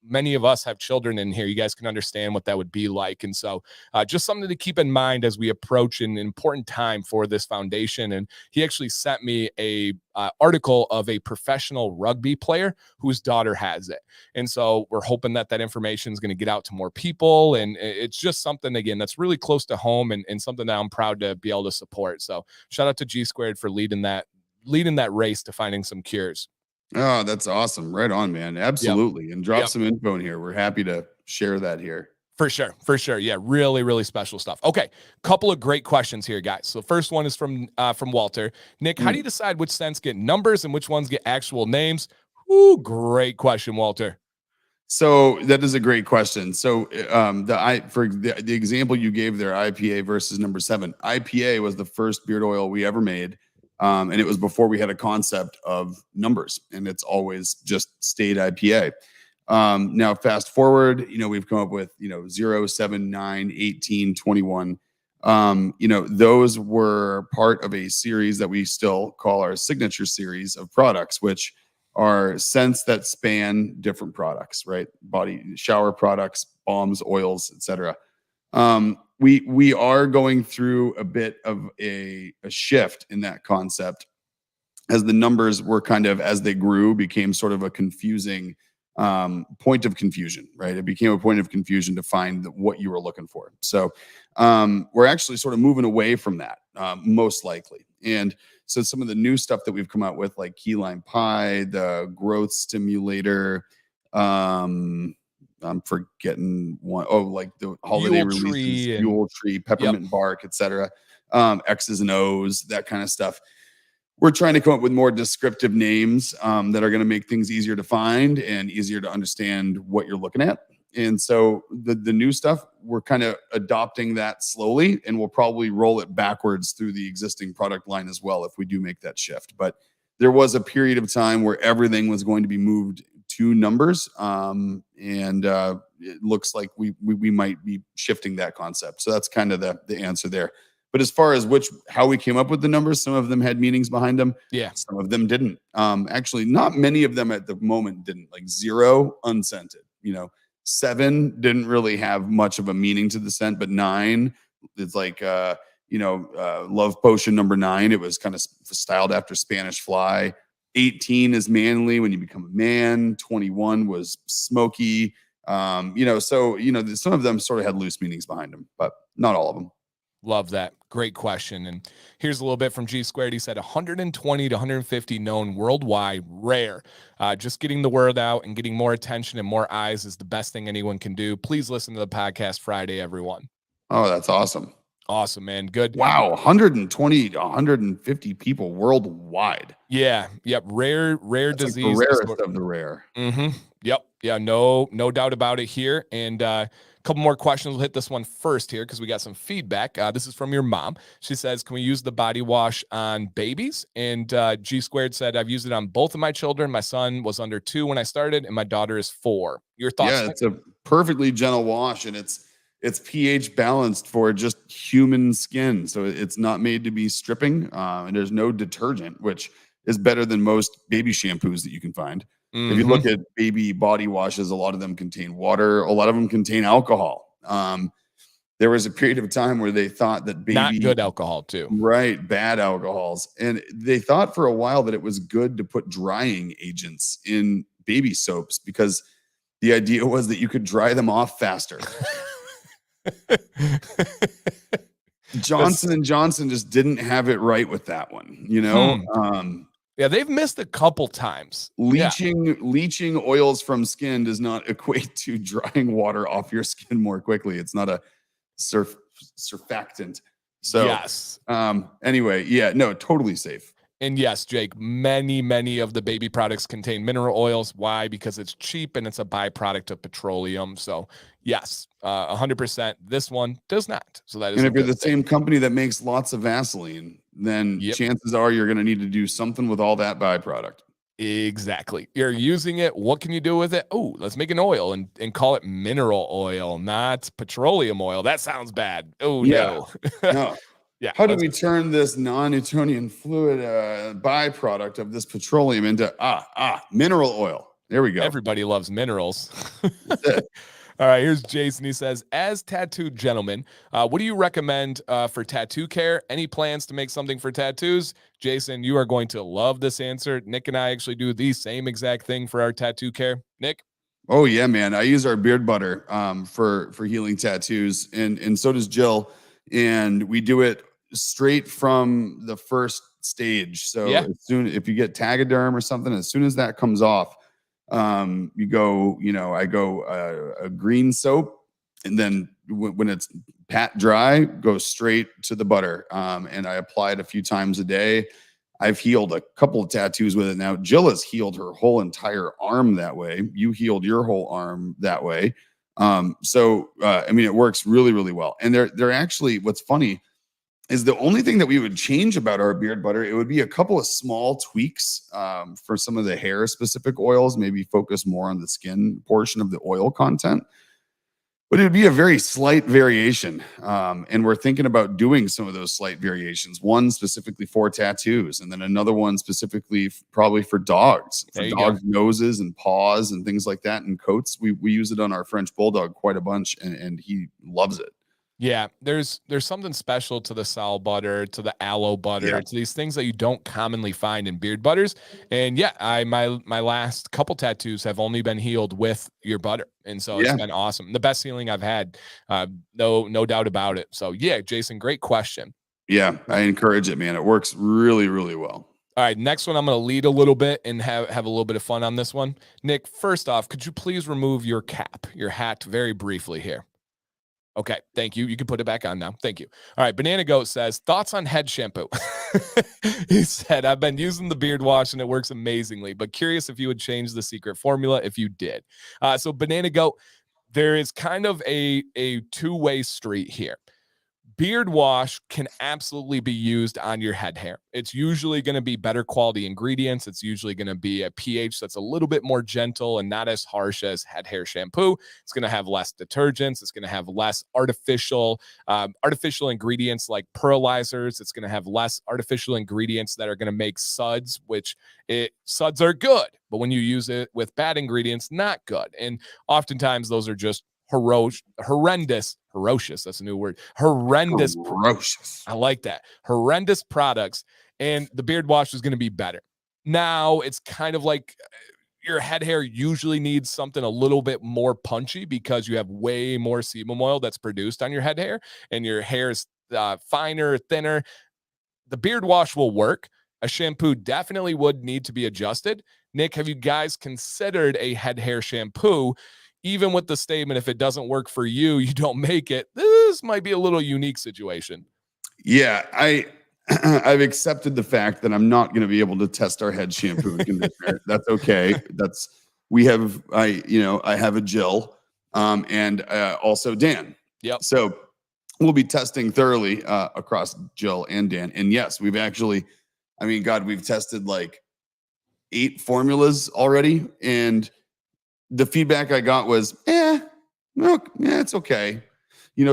many of us have children in here, you guys can understand what that would be like. And so just something to keep in mind as we approach an important time for this foundation. And he actually sent me a article of a professional rugby player whose daughter has it. And so we're hoping that that information is going to get out to more people. And it's just something, again, that's really close to home, and something that I'm proud to be able to support. So shout out to G Squared for leading that race to finding some cures. Oh, that's awesome. Right on, man. Absolutely. Yep. And drop Yep. some info in here. We're happy to share that here. For sure. For sure. Yeah. Really, really special stuff. Okay. Couple of great questions here, guys. So first one is from Walter. Nick, how do you decide which scents get numbers and which ones get actual names? Ooh, great question, Walter. So that is a great question. So the example you gave there, IPA versus number 7. IPA was the first beard oil we ever made. And it was before we had a concept of numbers, and it's always just stayed IPA. Now fast forward, we've come up with, 0, 7, 9, 18, 21. Those were part of a series that we still call our signature series of products, which are scents that span different products, right? Body shower products, balms, oils, etc. We are going through a bit of a shift in that concept, as the numbers were kind of, as they grew, became sort of a confusing point of confusion, right? It became a point of confusion to find what you were looking for. So we're actually sort of moving away from that, most likely. And so some of the new stuff that we've come out with, like key lime pie, the growth stimulator, I'm forgetting one. Oh, like the holiday releases, Yule Tree, peppermint bark, etc. X's and O's, that kind of stuff. We're trying to come up with more descriptive names that are going to make things easier to find and easier to understand what you're looking at. And so the new stuff, we're kind of adopting that slowly, and we'll probably roll it backwards through the existing product line as well if we do make that shift. But there was a period of time where everything was going to be moved to numbers, and it looks like we might be shifting that concept. So that's kind of the answer there. But as far as how we came up with the numbers, some of them had meanings behind them. Yeah. Some of them didn't. Actually, not many of them at the moment didn't. Like 0, unscented. 7 didn't really have much of a meaning to the scent, but 9, it's like love potion number 9. It was kind of styled after Spanish fly. 18 is manly, when you become a man. 21 was smoky. So some of them sort of had loose meanings behind them, but not all of them. Love that. Great question. And here's a little bit from G Squared. He said 120 to 150 known worldwide, rare. Just getting the word out and getting more attention and more eyes is the best thing anyone can do. Please listen to the podcast Friday, everyone. Oh, that's awesome. Awesome, man. Good. Wow. 120 to 150 people worldwide. Yeah. Yep. Rare that's disease. Like the rarest of the rare. Mm-hmm. Yep. Yeah. No doubt about it here. And couple more questions. We'll hit this one first here because we got some feedback. This is from your mom. She says, can we use the body wash on babies? And G Squared said, I've used it on both of my children. My son was under 2 when I started, and my daughter is 4. Your thoughts? Yeah, it's a perfectly gentle wash, and it's pH balanced for just human skin. So it's not made to be stripping, and there's no detergent, which is better than most baby shampoos that you can find. Mm-hmm. If you look at baby body washes, a lot of them contain water. A lot of them contain alcohol. There was a period of time where they thought that baby... Not good alcohol, too. Right, bad alcohols. And they thought for a while that it was good to put drying agents in baby soaps because the idea was that you could dry them off faster. Johnson & Johnson just didn't have it right with that one, Yeah, they've missed a couple times. Leaching oils from skin does not equate to drying water off your skin more quickly. It's not a surfactant. So Yes. anyway, yeah, no, totally safe. And yes, Jake, many of the baby products contain mineral oils. Why? Because it's cheap and it's a byproduct of petroleum. So yes, 100%. This one does not. So that is And a if you're good the thing. same company that makes lots of Vaseline, then chances are you're going to need to do something with all that byproduct. Exactly. You're using it. What can you do with it? Oh, let's make an oil and call it mineral oil, not petroleum oil. That sounds bad. Oh, Yeah. no. No. Yeah. How do we turn this non-Newtonian fluid byproduct of this petroleum into mineral oil? There we go. Everybody loves minerals. That's it. All right, here's Jason. He says, as tattooed gentlemen, what do you recommend for tattoo care? Any plans to make something for tattoos? Jason, you are going to love this answer. Nick and I actually do the same exact thing for our tattoo care. Nick? Oh yeah, man. I use our beard butter for healing tattoos, and so does Jill. And we do it straight from the first stage. So Yeah. if you get Tagaderm or something, as soon as that comes off, you go, I go a green soap, and then when it's pat dry, go straight to the butter. And I apply it a few times a day. I've healed a couple of tattoos with it now. Jill has healed her whole entire arm that way. You healed your whole arm that way. I mean, it works really, really well. And they're actually, what's funny is the only thing that we would change about our beard butter, it would be a couple of small tweaks for some of the hair specific oils, maybe focus more on the skin portion of the oil content. But it would be a very slight variation. And we're thinking about doing some of those slight variations, one specifically for tattoos, and then another one specifically probably for dogs, noses and paws and things like that, and coats. We use it on our French Bulldog quite a bunch, and he loves it. Yeah, there's something special to the sal butter, to the aloe butter, to these things that you don't commonly find in beard butters. And yeah, my last couple tattoos have only been healed with your butter, and so it's been awesome. The best healing I've had, no doubt about it. So yeah, Jason, great question. Yeah, I encourage it, man. It works really, really well. All right, next one, I'm going to lead a little bit and have a little bit of fun on this one. Nick, first off, could you please remove your cap, your hat, very briefly here? Okay, thank you. You can put it back on now. Thank you. All right, Banana Goat says, thoughts on head shampoo? He said, I've been using the beard wash and it works amazingly, but curious if you would change the secret formula if you did. So Banana Goat, there is kind of a two-way street here. Beard wash can absolutely be used on your head hair. It's usually going to be better quality ingredients. It's usually going to be a pH that's a little bit more gentle and not as harsh as head hair shampoo. It's going to have less detergents. It's going to have less artificial ingredients like pearlizers. It's going to have less artificial ingredients that are going to make suds, suds are good, but when you use it with bad ingredients, not good. And oftentimes those are just horrendous. That's a new word. Horrendous. I like that. Horrendous products. And the beard wash is going to be better. Now it's kind of like your head hair usually needs something a little bit more punchy because you have way more sebum oil that's produced on your head hair, and your hair is finer, thinner. The beard wash will work. A shampoo definitely would need to be adjusted. Nick, have you guys considered a head hair shampoo? Even with the statement, if it doesn't work for you, you don't make it. This might be a little unique situation. Yeah, I've accepted the fact that I'm not going to be able to test our head shampoo and conditioner. That's okay. I have a Jill, and also Dan. Yep. So we'll be testing thoroughly across Jill and Dan. And yes, we've tested like 8 formulas already, and the feedback I got was, it's okay.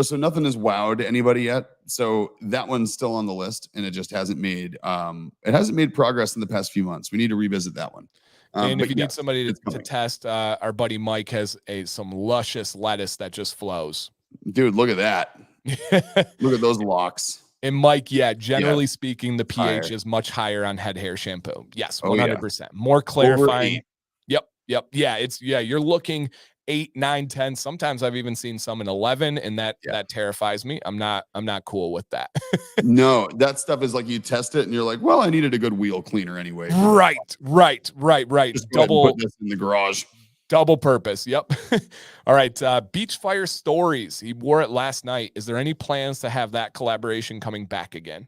So nothing has wowed anybody yet. So that one's still on the list, and it just hasn't made progress in the past few months. We need to revisit that one. And if you need somebody to test, our buddy Mike has some luscious lettuce that just flows. Dude, look at that. Look at those locks. And Mike, generally speaking, the pH is much higher on head hair shampoo. Yes, 100%. More clarifying. Yep. Yeah, you're looking 8, 9, 10. Sometimes I've even seen some in 11, and that terrifies me. I'm not cool with that. No, that stuff is like you test it and you're like, well, I needed a good wheel cleaner anyway. Right. Just go ahead and put this in the garage. Double purpose. Yep. All right. Beach Fire Stories. He wore it last night. Is there any plans to have that collaboration coming back again?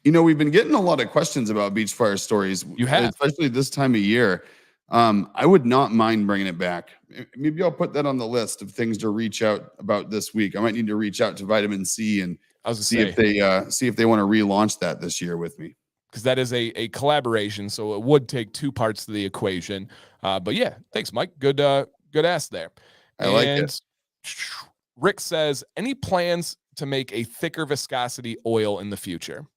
We've been getting a lot of questions about Beach Fire Stories. You have, especially this time of year. I would not mind bringing it back. Maybe I'll put that on the list of things to reach out about this week. I might need to reach out to Vitamin C and see if they want to relaunch that this year with me. Because that is a collaboration, so it would take two parts to the equation. But yeah, thanks, Mike. Good ask there. I like it. Rick says, any plans to make a thicker viscosity oil in the future?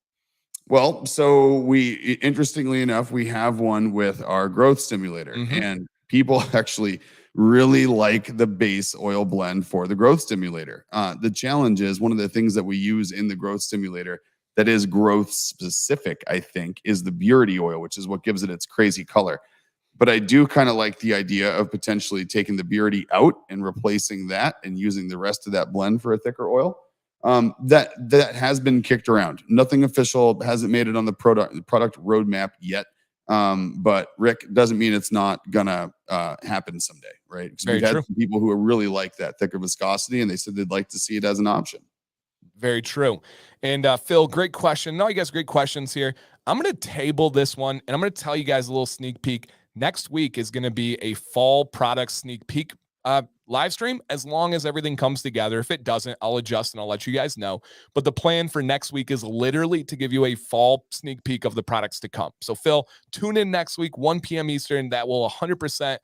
Well, so interestingly enough, we have one with our growth stimulator, and people actually really like the base oil blend for the growth stimulator. The challenge is one of the things that we use in the growth stimulator that is growth specific, I think, is the Purity oil, which is what gives it its crazy color. But I do kind of like the idea of potentially taking the Purity out and replacing that and using the rest of that blend for a thicker oil. That has been kicked around. Nothing official, hasn't made it on the product roadmap yet. But Rick, doesn't mean it's not gonna happen someday, right? Because we've had some people who really like that thicker viscosity, and they said they'd like to see it as an option. Very true. And Phil, great question. No, I guess great questions here. I'm going to table this one, and I'm going to tell you guys a little sneak peek. Next week is going to be a fall product sneak peek live stream, as long as everything comes together. If it doesn't, I'll adjust and I'll let you guys know. But the plan for next week is literally to give you a fall sneak peek of the products to come. So Phil, tune in next week, 1 p.m. Eastern. That will 100%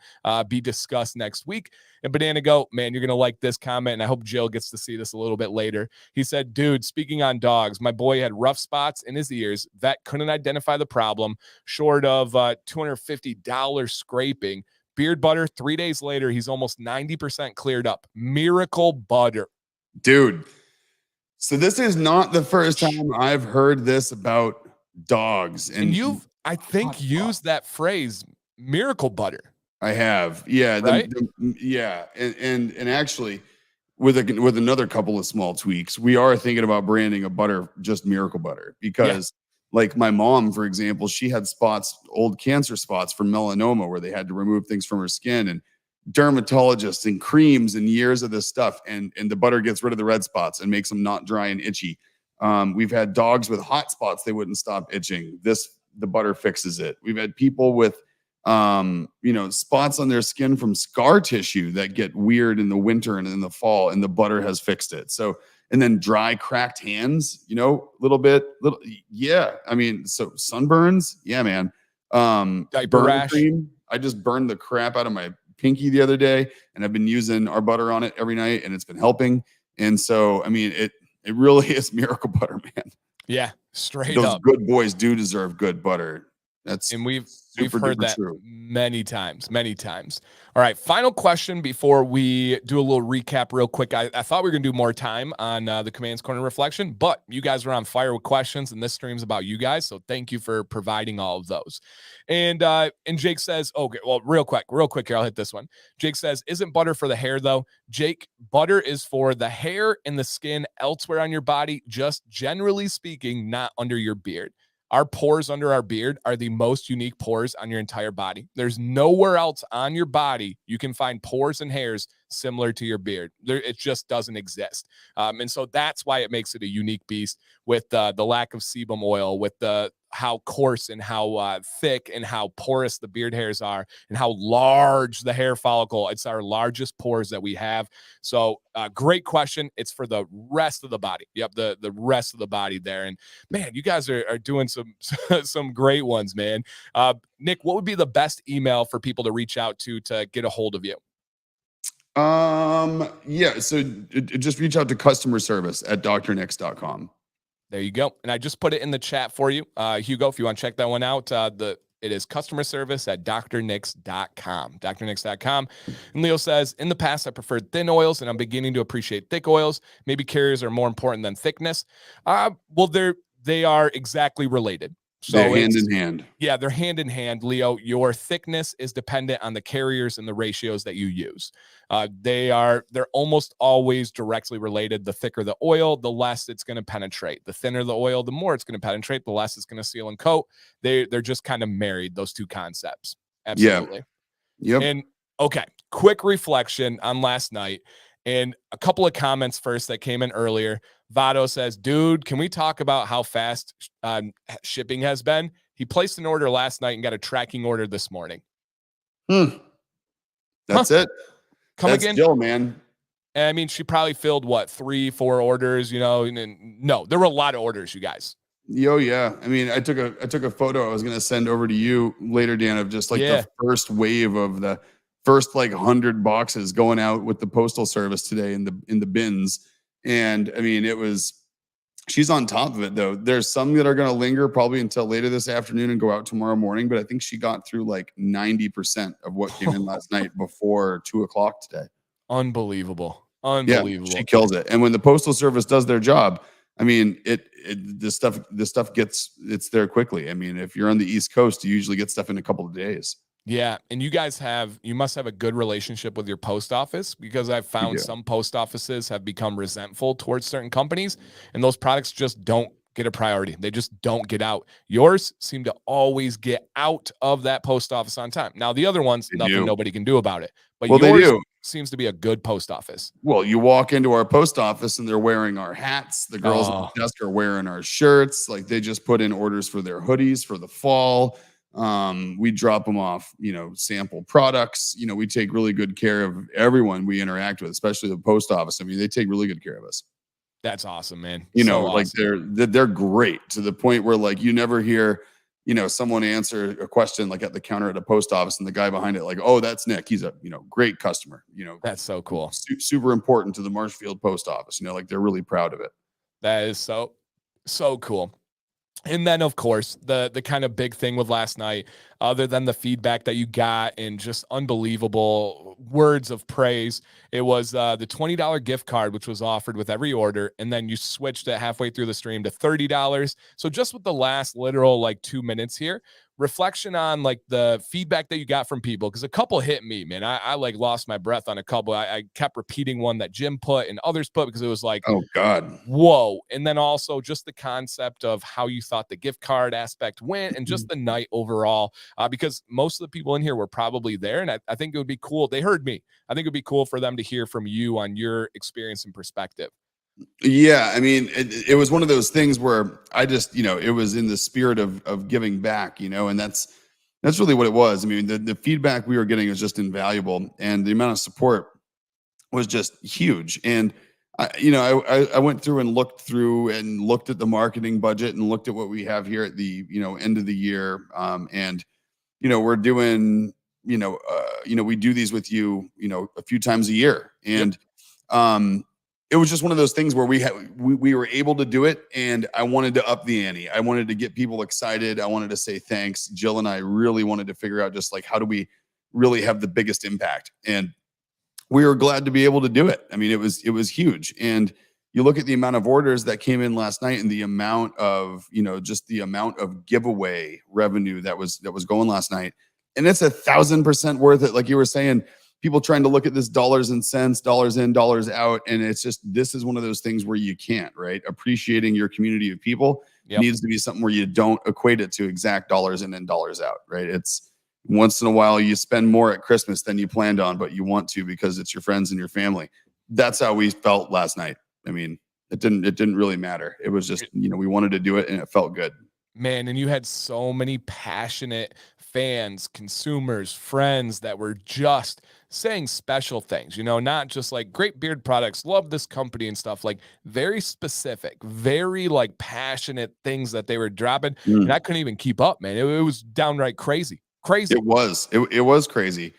be discussed next week. And Banana Goat, man, you're going to like this comment, and I hope Jill gets to see this a little bit later. He said, dude, speaking on dogs, my boy had rough spots in his ears. Vet couldn't identify the problem, short of $250 scraping. Beard butter, 3 days later, he's almost 90% cleared up. Miracle butter. Dude, so this is not the first time I've heard this about dogs. And you've, I think, used that phrase, miracle butter. I have. Yeah. Right? Yeah. And actually, with another couple of small tweaks, we are thinking about branding a butter just miracle butter, because like my mom, for example, she had old cancer spots from melanoma where they had to remove things from her skin, and dermatologists and creams and years of this stuff. And the butter gets rid of the red spots and makes them not dry and itchy. We've had dogs with hot spots. They wouldn't stop itching. The butter fixes it. We've had people with, spots on their skin from scar tissue that get weird in the winter and in the fall, and the butter has fixed it. So, and then dry, cracked hands, yeah. I mean, so sunburns, yeah, man. Diaper rash. Cream. I just burned the crap out of my pinky the other day, and I've been using our butter on it every night, and it's been helping. And so, I mean, it really is miracle butter, man. Yeah, straight Those up. good boys do deserve good butter. And we've heard that many times. All right, final question before we do a little recap real quick. I thought we were going to do more time on the Commands Corner reflection, but you guys are on fire with questions, and this stream's about you guys, so thank you for providing all of those. And Jake says, okay, well, real quick here, I'll hit this one. Jake says, isn't butter for the hair, though? Jake, butter is for the hair and the skin elsewhere on your body, just generally speaking, not under your beard. Our pores under our beard are the most unique pores on your entire body. There's nowhere else on your body you can find pores and hairs similar to your beard. It just doesn't exist. And so that's why it makes it a unique beast, with the lack of sebum oil, with how coarse and how thick and how porous the beard hairs are, and how large the hair follicle. It's our largest pores that we have. So great question. It's for the rest of the body. Yep, the rest of the body there. And man, you guys are doing some great ones, man. Nick, what would be the best email for people to reach out to get a hold of you? So just reach out to customer service at drnix.com. There you go. And I just put it in the chat for you, Hugo, if you want to check that one out. It is customer service at drnix.com, drnix.com. And Leo says, in the past, I preferred thin oils, and I'm beginning to appreciate thick oils. Maybe carriers are more important than thickness. Well, they are exactly related. They're So hand it's, in hand. yeah, they're hand in hand, Leo. Your thickness is dependent on the carriers and the ratios that you use. They're almost always directly related. The thicker the oil, the less it's going to penetrate. The thinner the oil, the more it's going to penetrate, the less it's going to seal and coat. They're just kind of married, those two concepts. Yeah. Absolutely. Yep. And okay, quick reflection on last night and a couple of comments first that came in earlier. Vado says, dude, can we talk about how fast shipping has been? He placed an order last night and got a tracking order this morning. That's it. Come That's again? Jill, man. I mean, she probably filled what, 3-4 orders, and no, there were a lot of orders, you guys. Yeah. I mean, I took a photo I was gonna send over to you later, Dan, of just like Yeah. the first wave of the first like 100 boxes going out with the postal service today in the bins. And I mean, she's on top of it though. There's some that are gonna linger probably until later this afternoon and go out tomorrow morning, but I think she got through like 90% of what came in last night before 2 o'clock today. Unbelievable. Yeah, Unbelievable. she kills it. And when the postal service does their job, I mean, this stuff it's there quickly. I mean, if you're on the East Coast, you usually get stuff in a couple of days. Yeah. And you must have a good relationship with your post office, because I've We found do. some post offices have become resentful towards certain companies and those products just don't get a priority. They just don't get out. Yours seem to always get out of that post office on time. Now, the other ones, They nothing do. nobody can do about it. But Well, they yours do. seems to be a good post office. Well, you walk into our post office and they're wearing our hats. The girls at Oh, the desk are wearing our shirts. Like they just put in orders for their hoodies for the fall. We drop them off, sample products. We take really good care of everyone we interact with, especially the post office. I mean, they take really good care of us. that's awesome, man. Like Awesome. they're great to the point where like you never hear, someone answer a question like at the counter at a post office and the guy behind it like, oh, that's Nick. He's a great customer. That's so cool. Super important to the Marshfield post office. Like they're really proud of it. That is so cool. And then, of course, the kind of big thing with last night, other than the feedback that you got and just unbelievable words of praise, it was the $20 gift card, which was offered with every order. And then you switched it halfway through the stream to $30. So just with the last literal like 2 minutes here, reflection on like the feedback that you got from people, because a couple hit me, man. I like lost my breath on a couple. I kept repeating one that Jim put and others put, because it was like, oh God, whoa. And then also just the concept of how you thought the gift card aspect went and just the night overall, because most of the people in here were probably there. And I think it would be cool. They heard me. I think it would be cool for them to hear from you on your experience and perspective. Yeah, I mean, it was one of those things where I just, it was in the spirit of giving back, and that's really what it was. I mean, the feedback we were getting was just invaluable, and the amount of support was just huge. And I went through and looked at the marketing budget and looked at what we have here at the end of the year, and we're doing we do these with you a few times a year, and it was just one of those things where we were able to do it, and I wanted to up the ante. I wanted to get people excited. I wanted to say thanks. Jill and I really wanted to figure out just like how do we really have the biggest impact, and we were glad to be able to do it. I mean, it was huge. And you look at the amount of orders that came in last night and the amount of, just the amount of giveaway revenue that was going last night. And it's 1,000% worth it. Like you were saying, people trying to look at this dollars and cents, dollars in, dollars out. And it's just, this is one of those things where you can't, right? Appreciating your community of people needs to be something where you don't equate it to exact dollars in and dollars out, right? It's, once in a while you spend more at Christmas than you planned on, but you want to because it's your friends and your family. That's how we felt last night. I mean, it didn't really matter. It was just, we wanted to do it and it felt good. Man, and you had so many passionate fans, consumers, friends that were just saying special things, not just like great beard products, love this company and stuff, like very specific, very like passionate things that they were dropping. And I couldn't even keep up, man. It was downright crazy. Crazy. It was crazy.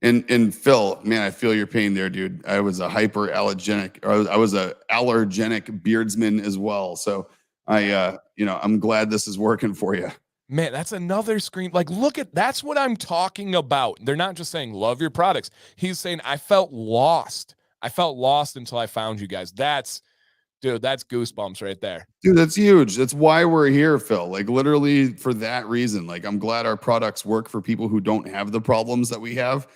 And Phil, man, I feel your pain there, dude. I was a hyperallergenic, or I was a allergenic beardsman as well. So I'm glad this is working for you. Man, that's another screen. Like, that's what I'm talking about. They're not just saying love your products. He's saying I felt lost. I felt lost until I found you guys. That's Dude, that's goosebumps right there. Dude, that's huge. That's why we're here, Phil. Like literally for that reason. Like I'm glad our products work for people who don't have the problems that we have.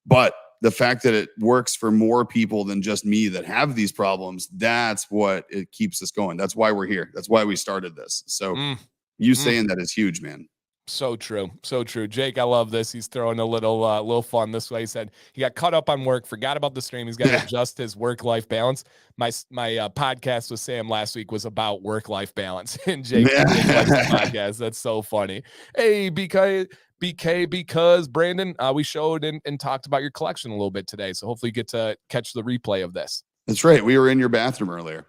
But the fact that it works for more people than just me that have these problems, that's what it keeps us going. That's why we're here. That's why we started this. So you saying that is huge, man. So true. So true. Jake, I love this. He's throwing a little fun this way. He said he got caught up on work, forgot about the stream. He's got to adjust his work-life balance. My podcast with Sam last week was about work-life balance. And Jake likes the podcast. That's so funny. Hey, BK, because Brandon, we showed and talked about your collection a little bit today. So hopefully you get to catch the replay of this. That's right. We were in your bathroom earlier.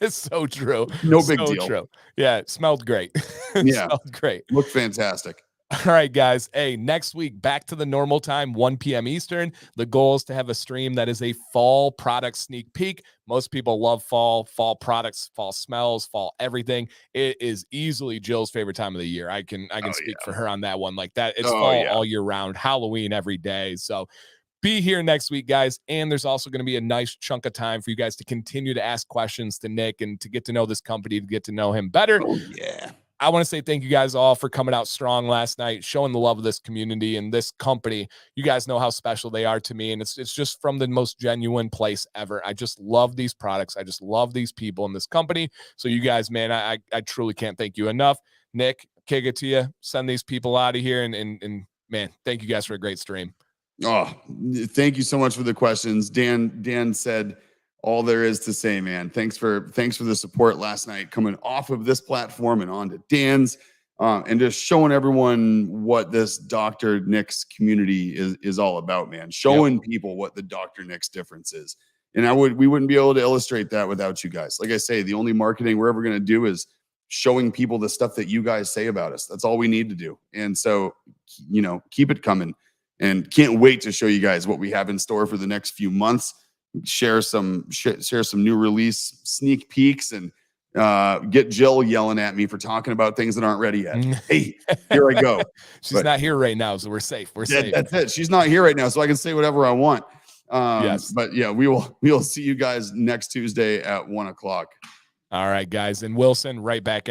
It's so true. No big deal. True. Yeah, it smelled great. Yeah. Smelled great. Looked fantastic. All right, guys. Hey, next week, back to the normal time, 1 p.m. Eastern. The goal is to have a stream that is a fall product sneak peek. Most people love fall products, fall smells, fall everything. It is easily Jill's favorite time of the year. I can speak for her on that one. Like that, it's fall all year round, Halloween every day. So be here next week, guys. And there's also going to be a nice chunk of time for you guys to continue to ask questions to Nick and to get to know this company, to get to know him better. Oh, yeah. I want to say thank you guys all for coming out strong last night, showing the love of this community and this company. You guys know how special they are to me, and it's just from the most genuine place ever. I just love these products. I just love these people in this company. So you guys, man, I truly can't thank you enough. Nick, kick it to you. Send these people out of here, and man, thank you guys for a great stream. Oh, thank you so much for the questions. Dan said all there is to say, man. Thanks for the support last night, coming off of this platform and onto Dan's, and just showing everyone what this Dr. Nick's community is all about, man. Showing people what the Dr. Nick's difference is. And we wouldn't be able to illustrate that without you guys. Like I say, the only marketing we're ever going to do is showing people the stuff that you guys say about us. That's all we need to do. And so, keep it coming, and can't wait to show you guys what we have in store for the next few months. Share some new release sneak peeks, and get Jill yelling at me for talking about things that aren't ready yet. Hey, here I go. She's not here right now, so we're safe. We're safe. That's it. She's not here right now, so I can say whatever I want. Yes. But yeah, we will see you guys next Tuesday at 1:00. All right, guys. And Wilson, right back at